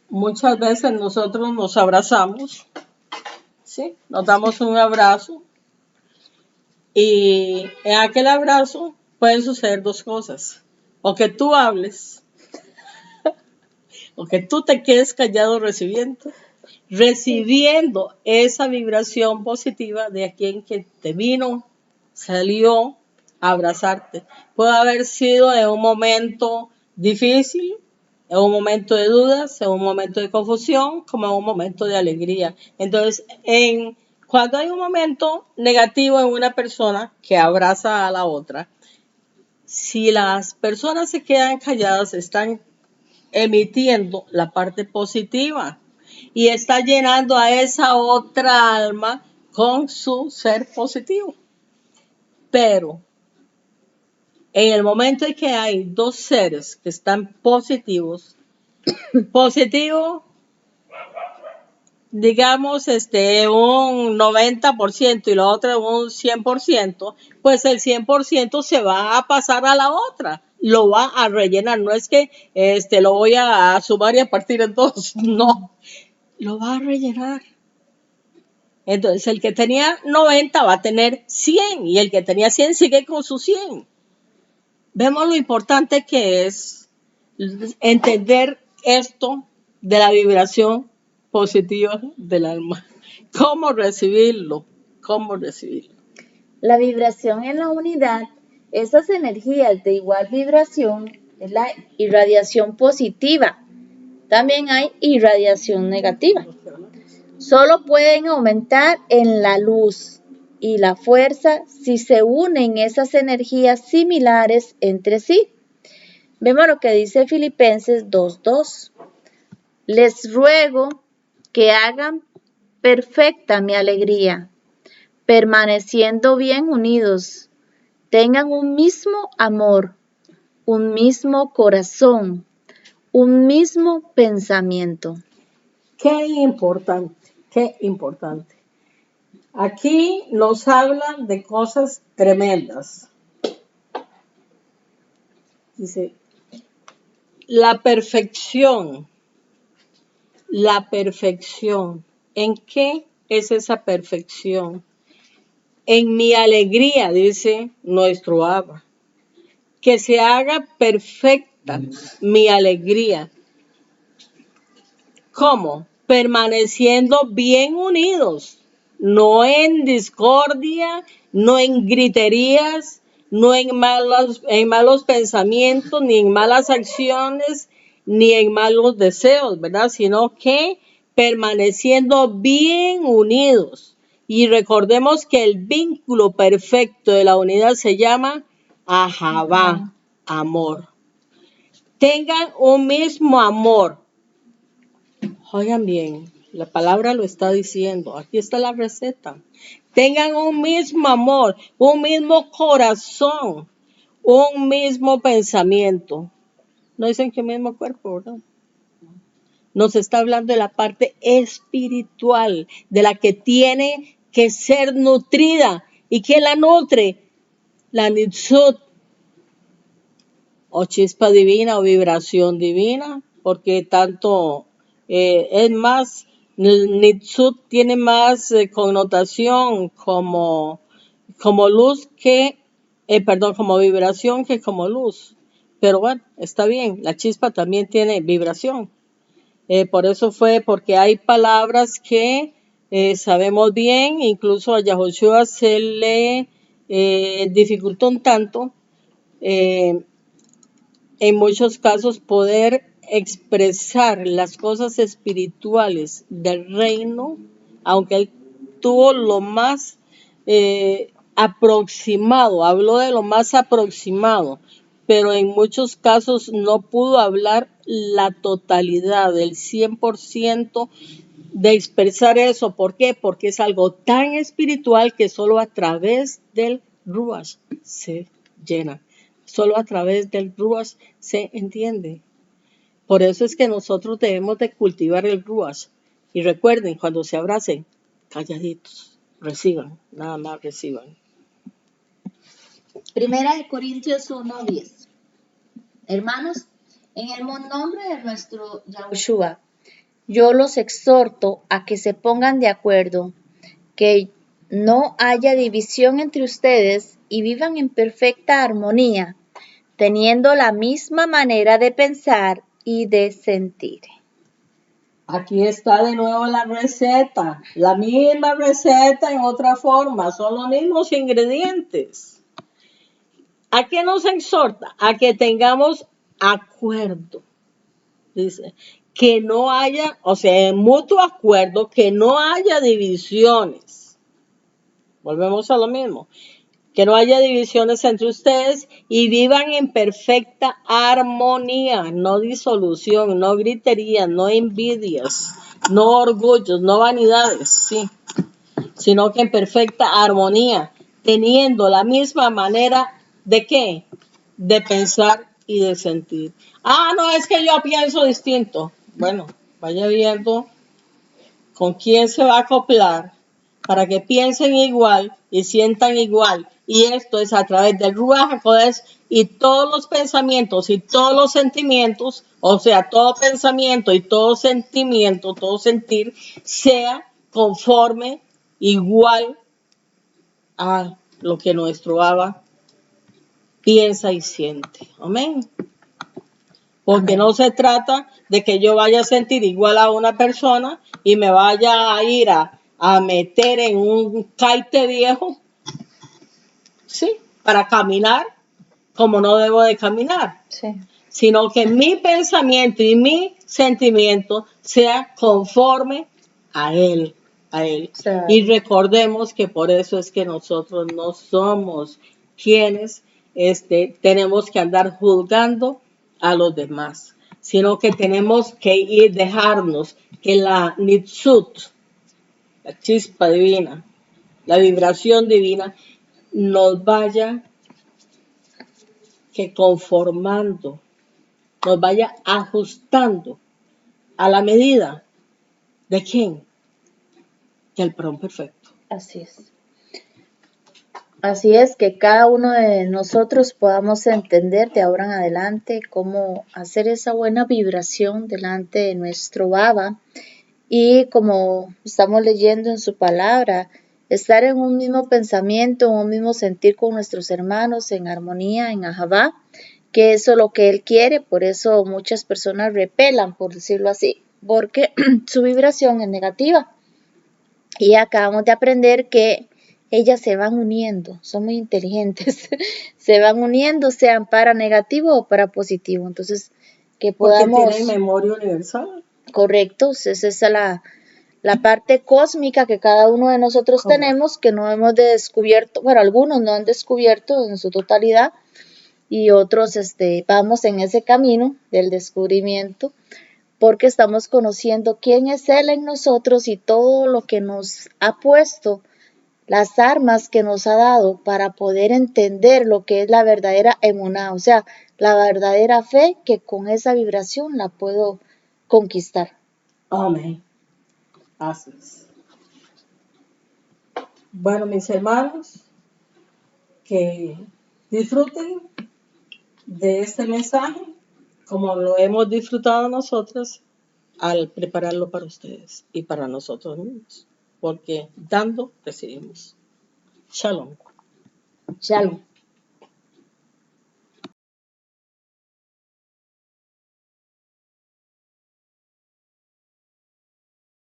Muchas veces nosotros nos abrazamos, ¿sí? Nos damos un abrazo y en aquel abrazo pueden suceder dos cosas. O que tú hables, o que tú te quedes callado recibiendo esa vibración positiva de quien que te vino, salió a abrazarte. Puede haber sido en un momento difícil, en un momento de dudas, en un momento de confusión, como en un momento de alegría. Entonces, cuando hay un momento negativo en una persona que abraza a la otra, si las personas se quedan calladas, están emitiendo la parte positiva y está llenando a esa otra alma con su ser positivo. Pero en el momento en que hay dos seres que están positivos, positivo, digamos, un 90% y la otra un 100%, pues el 100% se va a pasar a la otra, lo va a rellenar. No es que lo voy a sumar y a partir en dos, no, lo va a rellenar. Entonces el que tenía 90 va a tener 100 y el que tenía 100 sigue con su 100. Vemos lo importante que es entender esto de la vibración positiva del alma. ¿Cómo recibirlo? ¿Cómo recibirlo? La vibración en la unidad, esas energías de igual vibración, es la irradiación positiva. También hay irradiación negativa. Solo pueden aumentar en la luz y la fuerza si se unen esas energías similares entre sí. Vemos lo que dice Filipenses 2:2. Les ruego que hagan perfecta mi alegría, permaneciendo bien unidos, tengan un mismo amor, un mismo corazón, un mismo pensamiento. Qué importante, qué importante. Aquí nos hablan de cosas tremendas. Dice, la perfección. La perfección. ¿En qué es esa perfección? En mi alegría, dice nuestro Abba. Que se haga perfecta mi alegría. ¿Cómo? Permaneciendo bien unidos, no en discordia, no en griterías, no en malos pensamientos, ni en malas acciones, ni en malos deseos, ¿verdad? Sino que permaneciendo bien unidos. Y recordemos que el vínculo perfecto de la unidad se llama Ahabá, amor. Tengan un mismo amor. Oigan bien, la palabra lo está diciendo. Aquí está la receta. Tengan un mismo amor, un mismo corazón, un mismo pensamiento. No dicen que mismo cuerpo, ¿verdad? Nos está hablando de la parte espiritual, de la que tiene que ser nutrida. ¿Y quién la nutre? La Nitzut, o chispa divina o vibración divina, porque tanto es más, Nitzut tiene más connotación como luz que, como vibración que como luz. Pero bueno, está bien, la chispa también tiene vibración. Por eso fue, porque hay palabras que sabemos bien, incluso a Yahushua se le dificultó un tanto en muchos casos poder expresar las cosas espirituales del reino, aunque él tuvo lo más aproximado, habló de lo más aproximado, pero en muchos casos no pudo hablar la totalidad, el 100% de expresar eso. ¿Por qué? Porque es algo tan espiritual que solo a través del Ruach se llena. Solo a través del Ruach se entiende. Por eso es que nosotros debemos de cultivar el Ruach. Y recuerden, cuando se abracen, calladitos, reciban, nada más reciban. Primera de Corintios 1:10. Hermanos, en el nombre de nuestro Yahushua, yo los exhorto a que se pongan de acuerdo, que no haya división entre ustedes y vivan en perfecta armonía, teniendo la misma manera de pensar y de sentir. Aquí está de nuevo la receta, la misma receta en otra forma, son los mismos ingredientes. ¿A qué nos exhorta? A que tengamos acuerdo. Dice, que no haya, o sea, en mutuo acuerdo, que no haya divisiones. Volvemos a lo mismo. que no haya divisiones entre ustedes y vivan en perfecta armonía, no disolución, no griterías, no envidias, no orgullos, no vanidades, sí, sino que en perfecta armonía, teniendo la misma manera de qué, de pensar y de sentir. Ah, no, es que yo pienso distinto. Bueno, vaya viendo con quién se va a acoplar para que piensen igual y sientan igual. Y esto es a través del Ruach HaKodesh y todos los pensamientos y todos los sentimientos, o sea, todo pensamiento y todo sentimiento, todo sentir, sea conforme, igual a lo que nuestro Abba piensa y siente. Amén. Porque no se trata de que yo vaya a sentir igual a una persona y me vaya a ir a meter en un caite viejo, ¿sí? Para caminar como no debo de caminar. Sí. Sino que mi pensamiento y mi sentimiento sea conforme a Él, a Él. Claro. Y recordemos que por eso es que nosotros no somos quienes tenemos que andar juzgando a los demás, sino que tenemos que ir, dejarnos que la nitzut, la chispa divina, la vibración divina, nos vaya que conformando, nos vaya ajustando a la medida de quién, del perdón perfecto. Así es. Así es, que cada uno de nosotros podamos entender de ahora en adelante cómo hacer esa buena vibración delante de nuestro Baba y como estamos leyendo en su palabra, estar en un mismo pensamiento, en un mismo sentir con nuestros hermanos, en armonía, en Ahabá, que eso es lo que Él quiere, por eso muchas personas repelan, por decirlo así, porque su vibración es negativa. Y acabamos de aprender que ellas se van uniendo, son muy inteligentes, se van uniendo, sean para negativo o para positivo. Entonces, que Porque podamos, tienen memoria universal. correctos, esa es la parte cósmica que cada uno de nosotros Correcto. tenemos, que no hemos descubierto, bueno, algunos no han descubierto en su totalidad y otros vamos en ese camino del descubrimiento porque estamos conociendo quién es Él en nosotros y todo lo que nos ha puesto, las armas que nos ha dado para poder entender lo que es la verdadera emuná, o sea, la verdadera fe que con esa vibración la puedo conquistar. Amén. Así es. Bueno, mis hermanos, que disfruten de este mensaje como lo hemos disfrutado nosotros al prepararlo para ustedes y para nosotros mismos. Porque dando, recibimos. Shalom. Shalom.